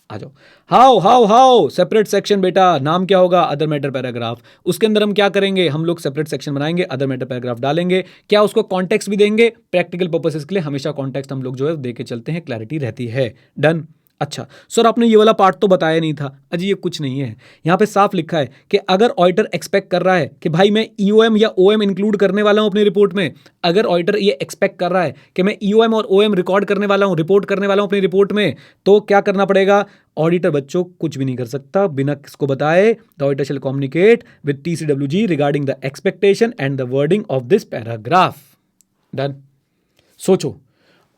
आ जाओ। हाउ सेपरेट सेक्शन बेटा, नाम क्या होगा, अदर मैटर पैराग्राफ। उसके अंदर हम क्या करेंगे, हम लोग सेपरेट सेक्शन बनाएंगे, अदर मैटर पैराग्राफ डालेंगे। क्या उसको कॉन्टेक्स्ट भी देंगे, प्रैक्टिकल पर्पसेस के लिए हमेशा कॉन्टेक्स्ट हम लोग जो है दे के चलते हैं, क्लैरिटी रहती है। डन। अच्छा सर, आपने ये वाला पार्ट तो बताया नहीं था। अजी ये कुछ नहीं है, यहाँ पे साफ लिखा है कि अगर ऑडिटर एक्सपेक्ट कर रहा है कि भाई मैं ईओएम या ओएम इंक्लूड करने वाला हूं अपनी रिपोर्ट में, अगर ऑडिटर ये एक्सपेक्ट कर रहा है कि मैं ईओएम और ओएम रिकॉर्ड करने वाला हूं, रिपोर्ट करने वाला हूं अपनी रिपोर्ट में, तो क्या करना पड़ेगा, ऑडिटर बच्चों कुछ भी नहीं कर सकता बिना किसको बताए। The auditor shall communicate with TCWG regarding the expectation and the wording of this paragraph. Done. सोचो,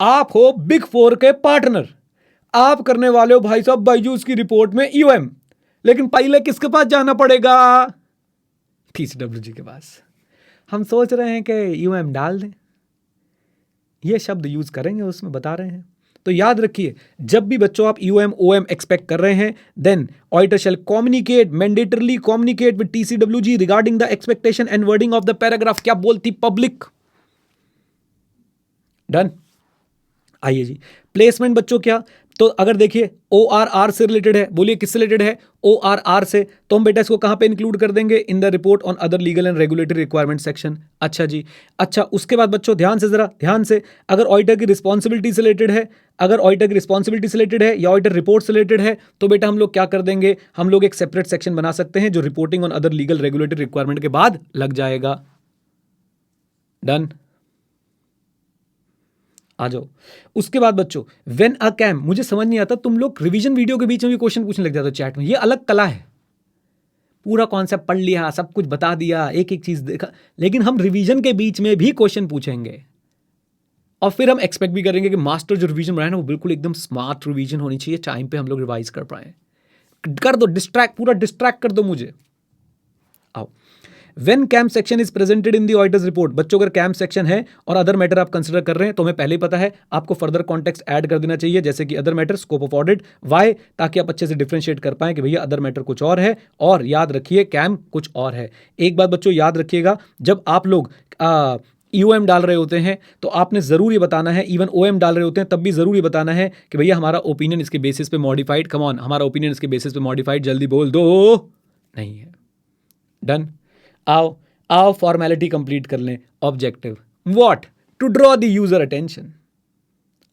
आप हो बिग 4 के पार्टनर, आप करने वाले हो भाई साहब बायजूस की रिपोर्ट में ईओएम, लेकिन पहले किसके पास जाना पड़ेगा, टीसीडब्ल्यूजी के पास। हम सोच रहे हैं कि ईओएम डाल दें, ये शब्द यूज करेंगे उसमें, बता रहे हैं। तो याद रखिए, जब भी बच्चों आप ईओएम ओएम एक्सपेक्ट कर रहे हैं, then auditor shall communicate, mandatorily communicate with TCWG regarding the expectation and wording of the paragraph. क्या बोलती पब्लिक। डन। आइए जी, प्लेसमेंट बच्चों क्या, तो अगर देखिए ORR से रिलेटेड है, बोलिए किससे रिलेटेड है, ORR से, तो हम बेटा इसको कहां पे इंक्लूड कर देंगे, इन the report on other legal and regulatory requirement section. अच्छा जी, अच्छा उसके बाद बच्चों ध्यान से, अगर ऑडिटर की रिस्पॉन्सिबिलिटी से रिलेटेड है, अगर ऑडिटर की रिस्पॉन्सिबिलिटी से रिलेटेड है या ऑडिटर रिपोर्ट से रिलेटेड है, तो बेटा हम लोग क्या कर देंगे, हम लोग एक सेपरेट सेक्शन बना सकते हैं जो reporting on other legal regulatory requirement के बाद लग जाएगा। डन। आ जाओ। उसके बाद बच्चों व्हेन अ कैम, मुझे समझ नहीं आता तुम लोग रिवीजन वीडियो के बीच में भी क्वेश्चन पूछने लग जाते हो चैट में, ये अलग कला है। पूरा कॉन्सेप्ट पढ़ लिया, सब कुछ बता दिया, एक एक चीज देखा, लेकिन हम रिवीजन के बीच में भी क्वेश्चन पूछेंगे और फिर हम एक्सपेक्ट भी करेंगे कि मास्टर जो रिवीजन बनाए ना वो बिल्कुल एकदम स्मार्ट रिवीजन होनी चाहिए, टाइम पे हम लोग रिवाइज कर पाए। कर दो डिस्ट्रैक्ट, पूरा डिस्ट्रैक्ट कर दो मुझे। आओ, When CAM section is presented in the auditor's report, बच्चों अगर CAM section है और अदर मैटर आप कंसिडर कर रहे हैं तो हमें पहले ही पता है आपको फर्दर कॉन्टेक्स्ट ऐड कर देना चाहिए, जैसे कि other matter, scope of audit, why, ताकि आप अच्छे से डिफरेंशिएट कर पाएं कि भैया अदर मैटर कुछ और है और याद रखिए CAM कुछ और है। एक बात बच्चों याद रखिएगा, जब आप लोग ईओएम डाल रहे होते हैं तो आपने ज़रूर ये बताना है, इवन ओएम डाल रहे होते हैं तब भी ज़रूर ये बताना है कि भैया हमारा ओपिनियन इसके बेसिस पे मॉडिफाइड, कम ऑन, हमारा ओपिनियन इसके बेसिस पे मॉडिफाइड, जल्दी बोल दो, नहीं है। डन। आओ फॉर्मेलिटी कंप्लीट कर लें। Objective what, to draw the user attention.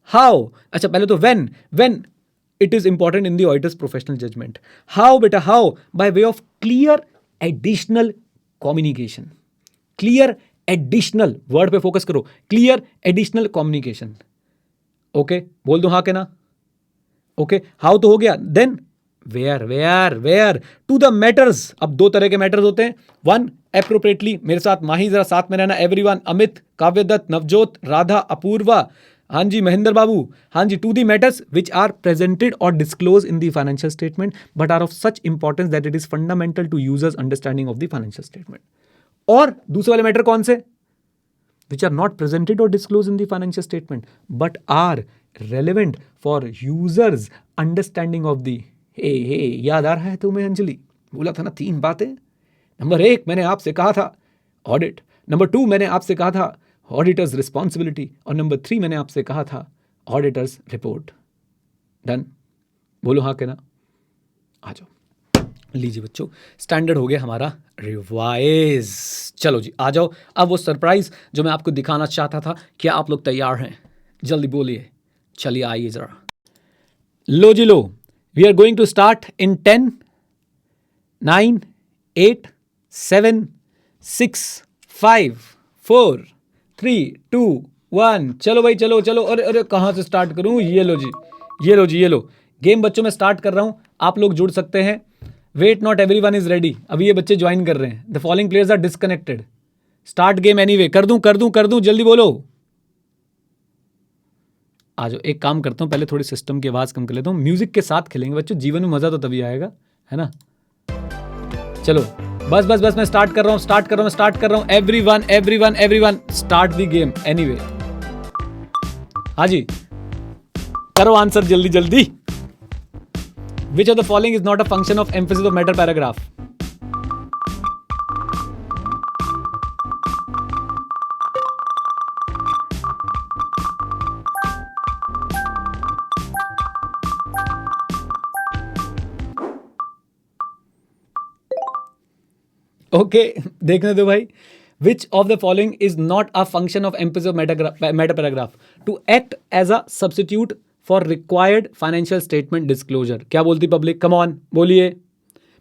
How, अच्छा पहले तो when it is important in the auditor's professional judgement. How बेटा, how by way of clear additional communication. Clear additional, word पे focus करो, clear additional communication. Okay, बोल दो हाँ के ना। ओके, हाउ तो हो गया, then where to the matters. अब 2 तरह के मैटर्स होते हैं, 1 एप्रोप्रिएटली, मेरे साथ माही जरा साथ में रहना, एवरीवन, अमित, काव्यदत्त, नवजोत, राधा, अपूर्वा, हाँ जी महेंद्र बाबू, हाँ जी, to the matters which are presented or disclose in the financial statement but are of such importance that it is fundamental to users understanding of the financial statement. और दूसरे वाले मैटर कौन से, which are not presented or disclosed in the financial statement but are relevant for users understanding of the याद आ रहा है तुम्हें अंजलि, बोला था ना 3 बातें। नंबर 1 मैंने आपसे कहा था ऑडिट, नंबर 2 मैंने आपसे कहा था ऑडिटर्स रिस्पॉन्सिबिलिटी, और नंबर 3 मैंने आपसे कहा था ऑडिटर्स रिपोर्ट। डन, बोलो हाँ के ना। आ जाओ, लीजिए बच्चों, स्टैंडर्ड हो गया हमारा रिवाइज। चलो जी आ जाओ, अब वो सरप्राइज जो मैं आपको दिखाना चाहता था, क्या आप लोग तैयार हैं, जल्दी बोलिए। चलिए आइए जरा, लो जी लो, we are going to start in 10 9 8 7 6 5 4 3 2 1। चलो भाई चलो चलो, अरे अरे कहाँ से स्टार्ट करूं, ये लो जी, ये लो जी, ये लो गेम बच्चों मैं स्टार्ट कर रहा हूं, आप लोग जुड़ सकते हैं। Wait, not everyone is ready, अभी ये बच्चे ज्वाइन कर रहे हैं। The following players are disconnected, start game anyway. कर दूं, जल्दी बोलो। आ जाओ, एक काम करता हूं, पहले थोड़ी सिस्टम की आवाज कम कर लेता हूं, म्यूजिक के साथ खेलेंगे बच्चों, जीवन में मजा तो तभी आएगा, है ना। चलो बस मैं स्टार्ट कर रहा हूं। Everyone start the game anyway. हाँ जी, करो आंसर जल्दी। Which of the following is not a function of emphasis of matter paragraph? Okay, देखने दो भाई। Which of the following is not a function of emphasis of matter paragraph? To act as a substitute for required financial statement disclosure. क्या बोलती public? Come on बोलिए।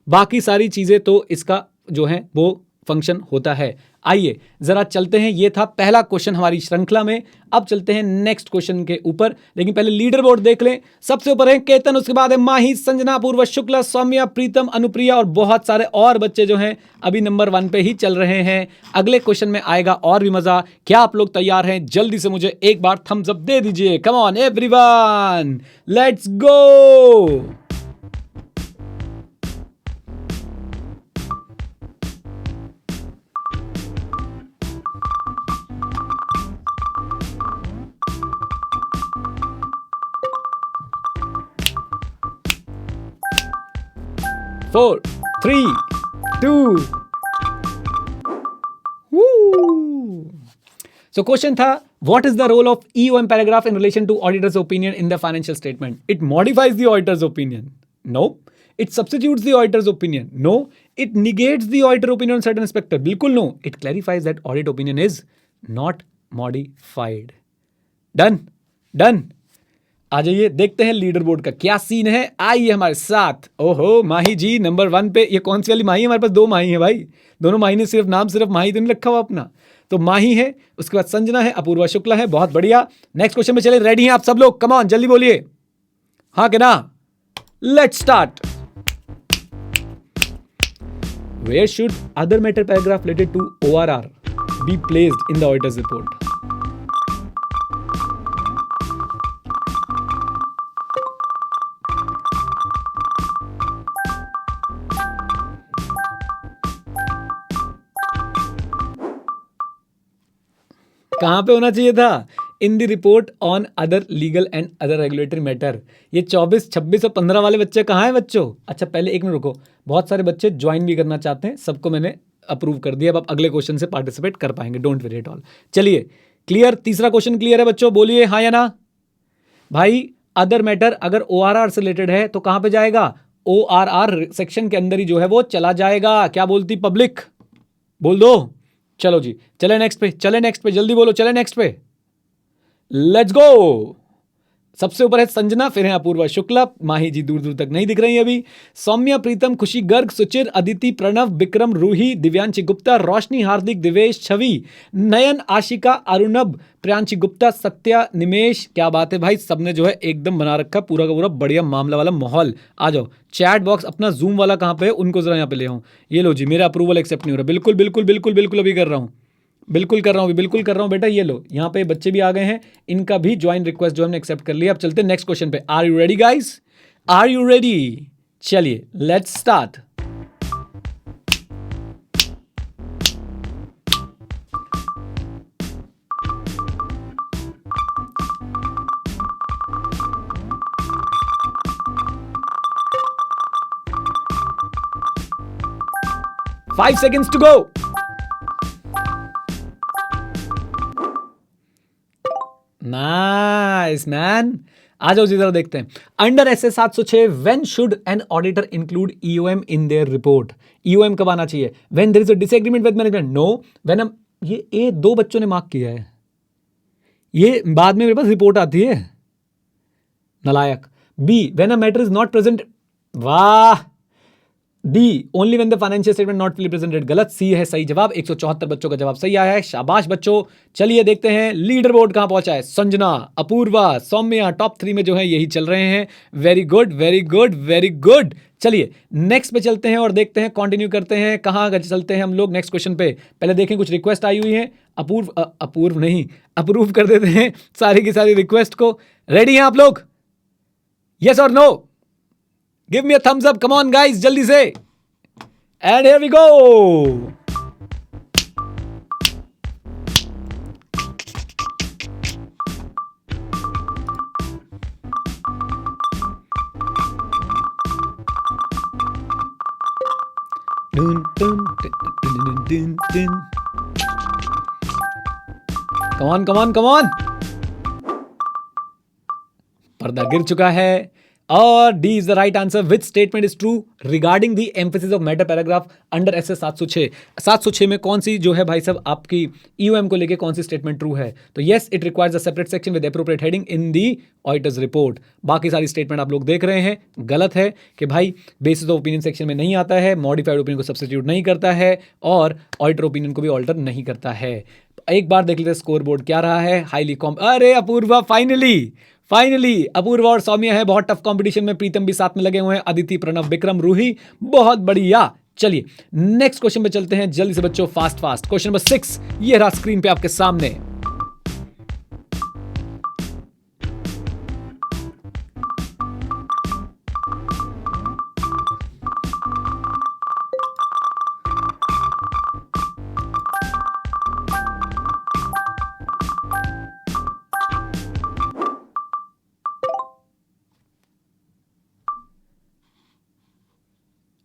बाकी सारी चीजें तो इसका जो है वो फंक्शन होता है। आइए जरा चलते हैं, ये था पहला क्वेश्चन हमारी श्रृंखला में। अब चलते हैं नेक्स्ट क्वेश्चन के ऊपर, लेकिन पहले लीडर बोर्ड देख लें। सबसे ऊपर है केतन, उसके बाद है माही, संजना, पूर्व, शुक्ला, सौम्या, प्रीतम, अनुप्रिया और बहुत सारे और बच्चे जो हैं अभी नंबर 1 पे ही चल रहे हैं। अगले क्वेश्चन में आएगा और भी मजा। क्या आप लोग तैयार हैं? जल्दी से मुझे एक बार थम्स अप दे दीजिए। कम on everyone, let's go. Four, 3, 2। So question था, what is the role of EOM paragraph in relation to auditor's opinion in the financial statement? It modifies the auditor's opinion. No. It substitutes the auditor's opinion. No. It negates the auditor opinion on certain aspect. बिल्कुल no. It clarifies that audit opinion is not modified. Done. आ जाइए, देखते हैं leader board का क्या scene है। आइए हमारे साथ। ओहो, माही जी नंबर 1 पे। ये कौन सी वाली माही है? हमारे पास 2 माही है भाई, दोनों माही ने सिर्फ नाम सिर्फ माही तो नहीं रखा हुआ अपना। तो माही है, उसके बाद संजना है, अपूर्वा शुक्ला है। बहुत बढ़िया। नेक्स्ट क्वेश्चन में चले, रेडी हैं आप सब लोग? कम ऑन जल्दी बोलिए, हाँ के ना। Let's start. Where should other matter paragraph related to ORR be placed in the auditor's report? कहां पे होना चाहिए था? In the report on other legal and other regulatory matter. ये 24, 26 और 15 वाले बच्चे कहाँ हैं बच्चों? अच्छा पहले एक मिनट रुको, बहुत सारे बच्चे ज्वाइन भी करना चाहते हैं, सबको मैंने अप्रूव कर दिया। अब आप अगले क्वेश्चन से पार्टिसिपेट कर पाएंगे, डोंट वरी एट ऑल। चलिए क्लियर, तीसरा क्वेश्चन क्लियर है बच्चों? बोलिए हाँ या ना। भाई अदर मैटर अगर ORR से रिलेटेड है तो कहां पे जाएगा? ORR सेक्शन के अंदर ही जो है वो चला जाएगा। क्या बोलती पब्लिक? बोल दो। चलो जी, चले नेक्स्ट पे, जल्दी बोलो, चले नेक्स्ट पे, लेट्स गो। सबसे ऊपर है संजना, फिर है अपूर्वा शुक्ला, माही जी दूर दूर तक नहीं दिख रही है अभी, सौम्या, प्रीतम, खुशी गर्ग, सुचिर, अदिति, प्रणव, विक्रम, रूही, दिव्यांशी गुप्ता, रोशनी, हार्दिक, दिवेश, छवि, नयन, आशिका, अरुणब, प्रियांशी गुप्ता, सत्या, निमेश। क्या बात है भाई, सबने जो है एकदम बना रखा पूरा का पूरा बढ़िया मामला वाला माहौल। आ जाओ चैट बॉक्स अपना जूम वाला कहाँ पे है, उनको जरा यहाँ पे ले आऊँ। ये लो जी, मेरा अप्रूवल एक्सेप्ट नहीं हो रहा। बिल्कुल अभी कर रहा हूँ, बिल्कुल कर रहा हूँ बेटा। ये लो, यहाँ पे बच्चे भी आ गए हैं, इनका भी ज्वाइन रिक्वेस्ट जो हमने एक्सेप्ट कर लिया। अब चलते हैं नेक्स्ट क्वेश्चन पे। Are you ready guys? Are you ready? चलिए let's start. Five seconds to go. Nice man. आ जाओ जी जरा देखते हैं। Under SA 706 when should an auditor include EOM in their report? EOM कब आना चाहिए? When there is a disagreement with management? No. When ये ए 2 बच्चों ने मार्क किया है, ये बाद में मेरे पास रिपोर्ट आती है, नलायक। B when a matter is not present. वाह, D only when the financial statement not fully presented, गलत। सी है सही जवाब। 174 बच्चों का जवाब सही आया है, शाबाश बच्चों। चलिए देखते हैं लीडर बोर्ड कहां पहुंचा है। संजना, अपूर्वा, सौम्या टॉप 3 में जो है यही चल रहे हैं। Very good very good very good. चलिए नेक्स्ट पे चलते हैं और देखते हैं, कंटिन्यू करते हैं। कहां चलते हैं हम लोग नेक्स्ट क्वेश्चन पे। पहले देखें कुछ रिक्वेस्ट आई हुई है। अपूर्व नहीं, अप्रूव कर देते हैं सारी की सारी रिक्वेस्ट को। रेडी हैं आप लोग? यस और no? Give me a thumbs up, come on guys, जल्दी से। And here we go. Come on come on come on. पर्दा गिर चुका है और D is the right answer. Which statement is true regarding the emphasis of matter paragraph under SS 706। 706 में कौन सी जो है भाई साहब आपकी ईओएम को लेके कौन सी स्टेटमेंट ट्रू है? तो yes, it requires a separate section with appropriate heading in the auditors report. बाकी सारी स्टेटमेंट आप लोग देख रहे हैं गलत है कि भाई बेसिस ऑफ ओपिनियन सेक्शन में नहीं आता है, मॉडिफाइड ओपिनियन को सब्स्टिट्यूट नहीं करता है और ऑडिटर ओपिनियन को भी ऑल्टर नहीं करता है। एक बार देख लेते हैं स्कोर बोर्ड क्या रहा है। हाईली कॉम, अरे अपूर्वा फाइनली अपूर्वा और सौम्या है बहुत टफ कंपटीशन में। प्रीतम भी साथ में लगे हुए हैं, अदिति, प्रणव, विक्रम, रूही, बहुत बढ़िया। चलिए नेक्स्ट क्वेश्चन पे चलते हैं जल्दी से बच्चों, फास्ट क्वेश्चन नंबर 6 ये रहा स्क्रीन पे आपके सामने।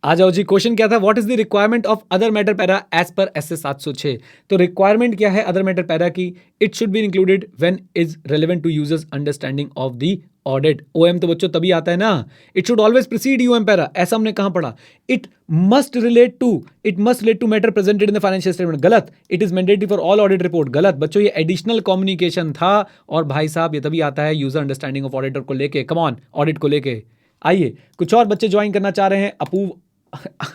आ जाओ जी। क्वेश्चन क्या था? What is the requirement of other matter para as per SS 706। तो रिक्वायरमेंट क्या है अदर मैटर पैरा की? It should be included when is relevant to users understanding of the audit. OM तो बच्चों तभी आता है ना। It should always precede UM para, ऐसा हमने कहां पढ़ा? It must relate to matter presented in the financial statement, गलत। It is mandatory for all audit report, गलत बच्चों। ये एडिशनल कम्युनिकेशन था और भाई साहब ये तभी आता है यूजर अंडरस्टैंडिंग ऑफ ऑडिटर को लेके, कम ऑन, ऑडिट को लेके। आइए कुछ और बच्चे ज्वाइन करना चाह रहे हैं,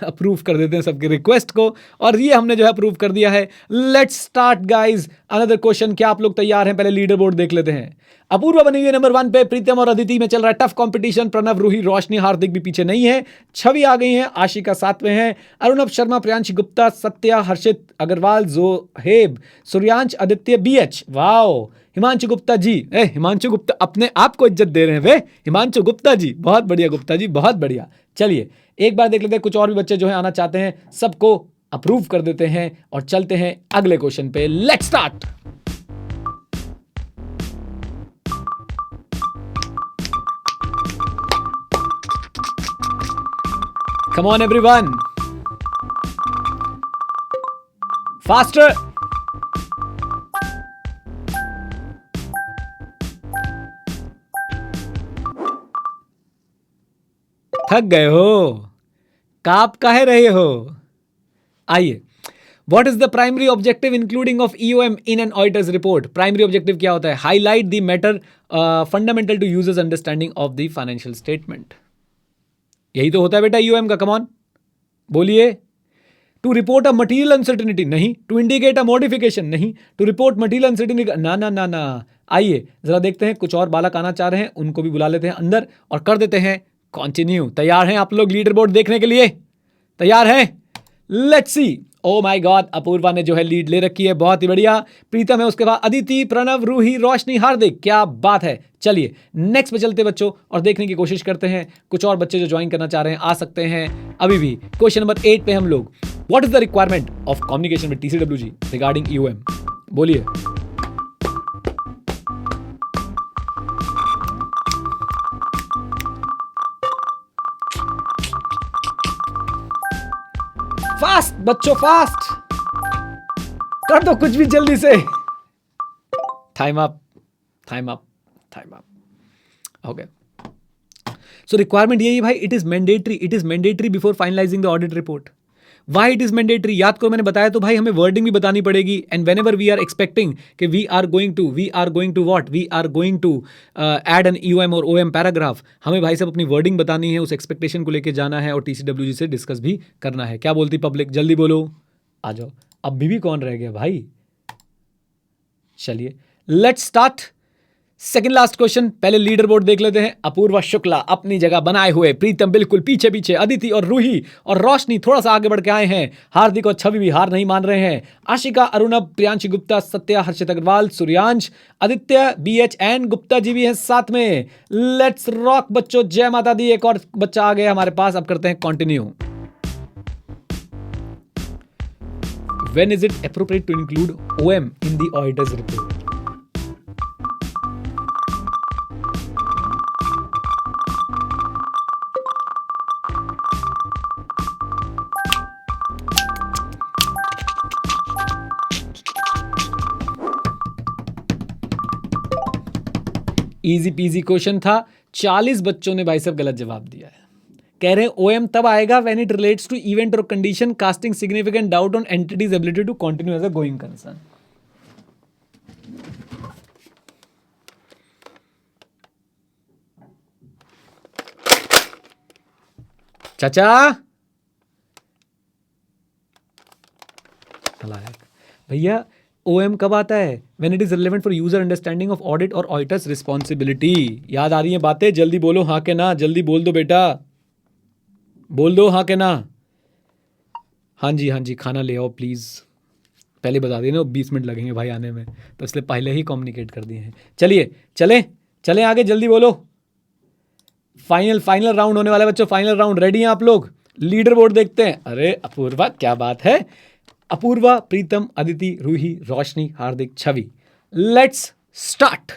अप्रूव कर देते हैं सबकी रिक्वेस्ट को और ये हमने जो है अप्रूव कर दिया है। Let's start guys another question. क्या आप लोग तैयार हैं? पहले लीडर बोर्ड देख लेते हैं। अपूर्वा बनी हुई है नंबर 1 पे, प्रीतम और अदिति में चल रहा है टफ कंपटीशन। प्रणव, रूही, रोशनी, हार्दिक भी पीछे नहीं है। छवि आ गई है, आशिका 7 में है, अरुणव शर्मा, प्रियांशी गुप्ता, सत्या, हर्षित अग्रवाल, जोहेब, सूर्यांश, आदित्य, बीएच, वाओ, हिमांशु गुप्ता जी। हिमांशु गुप्ता अपने आप को इज्जत दे रहे हैं वे, हिमांशु गुप्ता जी, बहुत बढ़िया गुप्ता जी, बहुत बढ़िया। चलिए एक बार देख लेते हैं कुछ और भी बच्चे जो है आना चाहते हैं, सबको अप्रूव कर देते हैं और चलते हैं अगले क्वेश्चन पे। Let's start. Come on everyone, faster. थक गए हो? काप काहे रहे हो? आइए, what is the primary objective including of EOM in an auditor's report? Primary objective क्या होता है? Highlight the matter fundamental to users understanding of the financial statement. यही तो होता है बेटा ईओएम का, कम ऑन बोलिए। To report a material uncertainty, नहीं। टू इंडिकेट अ मॉडिफिकेशन, नहीं। टू रिपोर्ट मटीरियल अनसर्टेनिटी, ना ना ना ना। आइए जरा देखते हैं, कुछ और बालक आना चाह रहे हैं, उनको भी बुला लेते हैं अंदर और कर देते हैं कंटिन्यू। तैयार हैं आप लोग लीडर बोर्ड देखने के लिए? तैयार हैं? Let's see. Oh my God, Apurva ने जो है लीड ले रखी है, बहुत ही बढ़िया। प्रीतम है, उसके बाद अदिति, प्रणव, रूही, रोशनी, हार्दिक, क्या बात है। चलिए नेक्स्ट पे चलते बच्चों और देखने की कोशिश करते हैं। कुछ और बच्चे जो ज्वाइन करना चाह रहे हैं आ सकते हैं अभी भी। क्वेश्चन नंबर 8 पे हम लोग, what is the requirement of communication with TCWG regarding EOM? बोलिए। फास्ट बच्चों, फास्ट कर दो कुछ भी जल्दी से। Time up, time up, time up. Okay, so requirement यही भाई, it is mandatory before finalising the audit report. Why it is mandatory, याद करो मैंने बताया तो भाई हमें वर्डिंग भी बतानी पड़ेगी। And whenever we are expecting कि we are going to what, we are going to add an EOM or OM paragraph, हमें भाई साहब अपनी वर्डिंग बतानी है, उस एक्सपेक्टेशन को लेकर जाना है और टीसीडब्ल्यूजी से डिस्कस भी करना है। क्या बोलती पब्लिक, जल्दी बोलो, आ जाओ। अब भी कौन रह गया भाई, चलिए let's start. Second last question, पहले लीडर बोर्ड देख लेते हैं। अपूर्वा शुक्ला अपनी जगह बनाए हुए, प्रीतम बिल्कुल पीछे पीछे, अदिति और रूही और रोशनी थोड़ा सा आगे बढ़ के आए हैं, हार्दिक और छवि भी हार नहीं मान रहे हैं, आशिका, अरुणब, प्रियांशी गुप्ता, सत्या, हर्षित अग्रवाल, सूर्यांश, आदित्य, बीएच एन गुप्ता जी भी हैं साथ में। लेट्स रॉक बच्चों, जय माता दी। एक और बच्चा आ गया हमारे पास, अब करते हैं continue. When is it appropriate to include OM in the auditor's report? Easy PG question था, 40 बच्चों ने भाई साहब गलत जवाब दिया है। कह रहे हैं ओएम तब आएगा when it relates to event or condition casting significant doubt on entity's ability to continue as a going concern. चाचा भैया, ओएम कब आता है? When it is relevant for user understanding of audit और ऑडिटर्स रिस्पॉन्सिबिलिटी। याद आ रही है बातें? जल्दी बोलो हाँ के ना, जल्दी बोल दो बेटा, बोल दो हाँ के ना। हाँ जी, खाना ले आओ प्लीज़। पहले बता देना, 20 मिनट लगेंगे भाई आने में, तो इसलिए पहले ही कम्युनिकेट कर दिए हैं। चलिए चलें आगे, जल्दी बोलो। फाइनल राउंड होने वाला है बच्चों, फाइनल राउंड। रेडी हैं आप लोग? लीडर बोर्ड देखते हैं। अरे अपूर्वा, क्या बात है। अपूर्वा, प्रीतम, अदिति, रूही, रोशनी, हार्दिक, छवि। Let's start.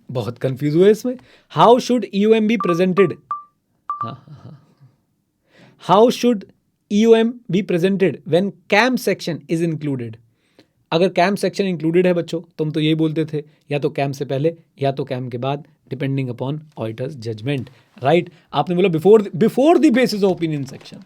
बहुत कंफ्यूज हुए इसमें। How should EOM be presented? How should EOM be presented when KAM section is included? अगर कैम सेक्शन इंक्लूडेड है बच्चों, तुम तो यही बोलते थे, या तो कैम से पहले या तो कैम के बाद, depending upon auditor's judgement, right? आपने बोला before the basis of opinion section.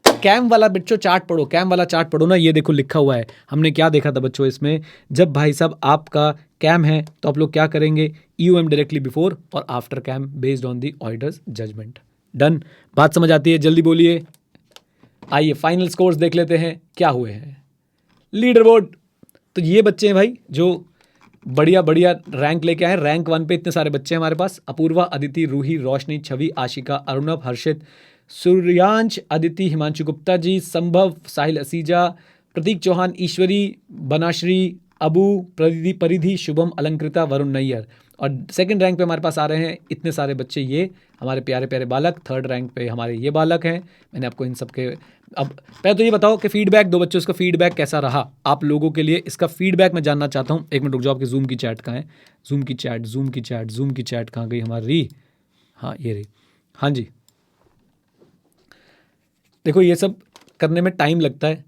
KAM वाला बच्चों चार्ट पढ़ो, कैम वाला चार्ट पढ़ो ना, ये देखो लिखा हुआ है। हमने क्या देखा था बच्चों इसमें, जब भाई साहब आपका कैम है तो आप लोग क्या करेंगे? ईओएम डायरेक्टली बिफोर और after KAM based on the auditor's judgement. Done? बात समझ आती है? जल्दी बोलिए। आइए फाइनल स्कोर्स देख लेते हैं क्या हुए हैं। लीडर बोर्ड, तो ये बच्चे हैं भाई जो बढ़िया रैंक लेके आए। रैंक 1 पे इतने सारे बच्चे हैं हमारे पास। अपूर्वा, अदिति, रूही, रोशनी, छवि, आशिका, अरुणव, हर्षित, सूर्यांश, अदिति, हिमांशु गुप्ता जी, संभव, साहिल असीजा, प्रतीक चौहान, ईश्वरी, बनाश्री, अबू, परिधि, शुभम, अलंकृता, वरुण नैयर। और सेकंड रैंक पे हमारे पास आ रहे हैं इतने सारे बच्चे, ये हमारे प्यारे प्यारे बालक। थर्ड रैंक पे हमारे ये बालक हैं। मैंने आपको इन सब के, अब पहले तो ये बताओ कि फीडबैक दो बच्चों, इसका फीडबैक कैसा रहा आप लोगों के लिए? इसका फीडबैक मैं जानना चाहता हूँ। एक मिनट रुक जाओ, आपकी जूम की चैट कहाँ है? जूम की चैट कहाँ गई हमारी? हाँ ये रही। हाँ जी, देखो ये सब करने में टाइम लगता है।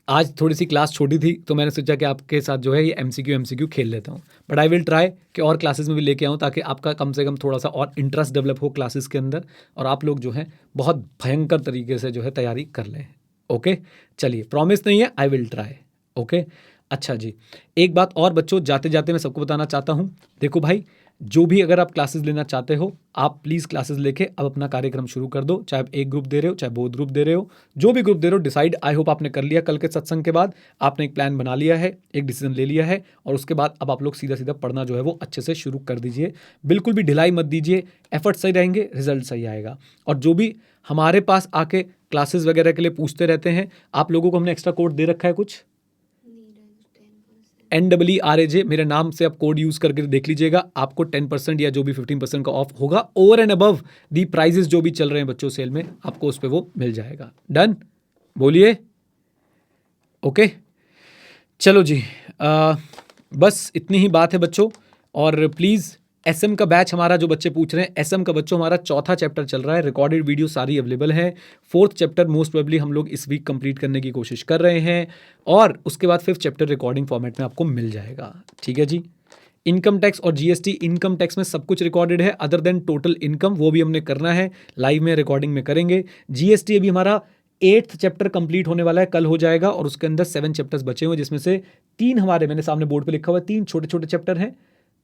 आज थोड़ी सी क्लास छोटी थी तो मैंने सोचा कि आपके साथ जो है ये एमसीक्यू खेल लेता हूँ, बट आई विल ट्राई कि और क्लासेस में भी लेके आऊँ, ताकि आपका कम से कम थोड़ा सा और इंटरेस्ट डेवलप हो क्लासेस के अंदर, और आप लोग जो है बहुत भयंकर तरीके से जो है तैयारी कर लें। ओके चलिए, प्रॉमिस नहीं है, आई विल ट्राई। ओके अच्छा जी, एक बात और बच्चों जाते जाते मैं सबको बताना चाहता हूँ। देखो भाई, जो भी अगर आप क्लासेस लेना चाहते हो, आप प्लीज़ क्लासेस लेके अब अपना कार्यक्रम शुरू कर दो। चाहे आप एक ग्रुप दे रहे हो, चाहे दो ग्रुप दे रहे हो, जो भी ग्रुप दे रहे हो, डिसाइड आई होप आपने कर लिया। कल के सत्संग के बाद आपने एक प्लान बना लिया है, एक डिसीजन ले लिया है, और उसके बाद अब आप लोग सीधा पढ़ना जो है वो अच्छे से शुरू कर दीजिए। बिल्कुल भी ढिलाई मत दीजिए, एफर्ट सही रहेंगे, रिजल्ट सही आएगा। और जो भी हमारे पास आके क्लासेस वगैरह के लिए पूछते रहते हैं, आप लोगों को हमने एक्स्ट्रा कोड दे रखा है कुछ, NEERAJ, मेरे नाम से आप कोड यूज करके देख लीजिएगा, आपको 10% या जो भी 15% का ऑफ होगा over and above the prices जो भी चल रहे हैं बच्चों सेल में, आपको उस पर वो मिल जाएगा। डन? बोलिए। ओके चलो जी, बस इतनी ही बात है बच्चों। और प्लीज़ एसएम का बैच हमारा, जो बच्चे पूछ रहे हैं, एसएम का बच्चों हमारा चौथा चैप्टर चल रहा है। रिकॉर्डेड वीडियो सारी अवेलेबल है। फोर्थ चैप्टर मोस्ट प्रोबेबली हम लोग इस वीक कंप्लीट करने की कोशिश कर रहे हैं, और उसके बाद फिफ्थ चैप्टर रिकॉर्डिंग फॉर्मेट में आपको मिल जाएगा। ठीक है जी। इनकम टैक्स और जीएसटी, इनकम टैक्स में सब कुछ रिकॉर्डेड है अदर देन टोटल इनकम, वो भी हमने करना है, लाइव में रिकॉर्डिंग में करेंगे। जीएसटी अभी हमारा 8th चैप्टर कंप्लीट होने वाला है, कल हो जाएगा, और उसके अंदर 7 चैप्टर्स बचे हुए, जिसमें से 3 हमारे, मैंने सामने बोर्ड पे लिखा हुआ है, 3 छोटे छोटे चैप्टर हैं,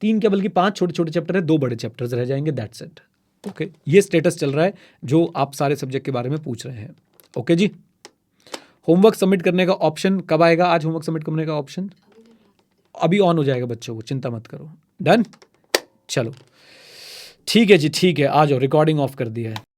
3 क्या बल्कि 5 छोटे छोटे चैप्टर है, 2 बड़े चैप्टर्स रह जाएंगे, दैट्स इट। ओके, ये स्टेटस चल रहा है जो आप सारे सब्जेक्ट के बारे में पूछ रहे हैं। ओके जी। होमवर्क सबमिट करने का ऑप्शन कब आएगा? आज होमवर्क सबमिट करने का ऑप्शन अभी ऑन हो जाएगा बच्चों को, चिंता मत करो। डन, चलो ठीक है जी, ठीक है, आ जाओ, रिकॉर्डिंग ऑफ कर दिया है।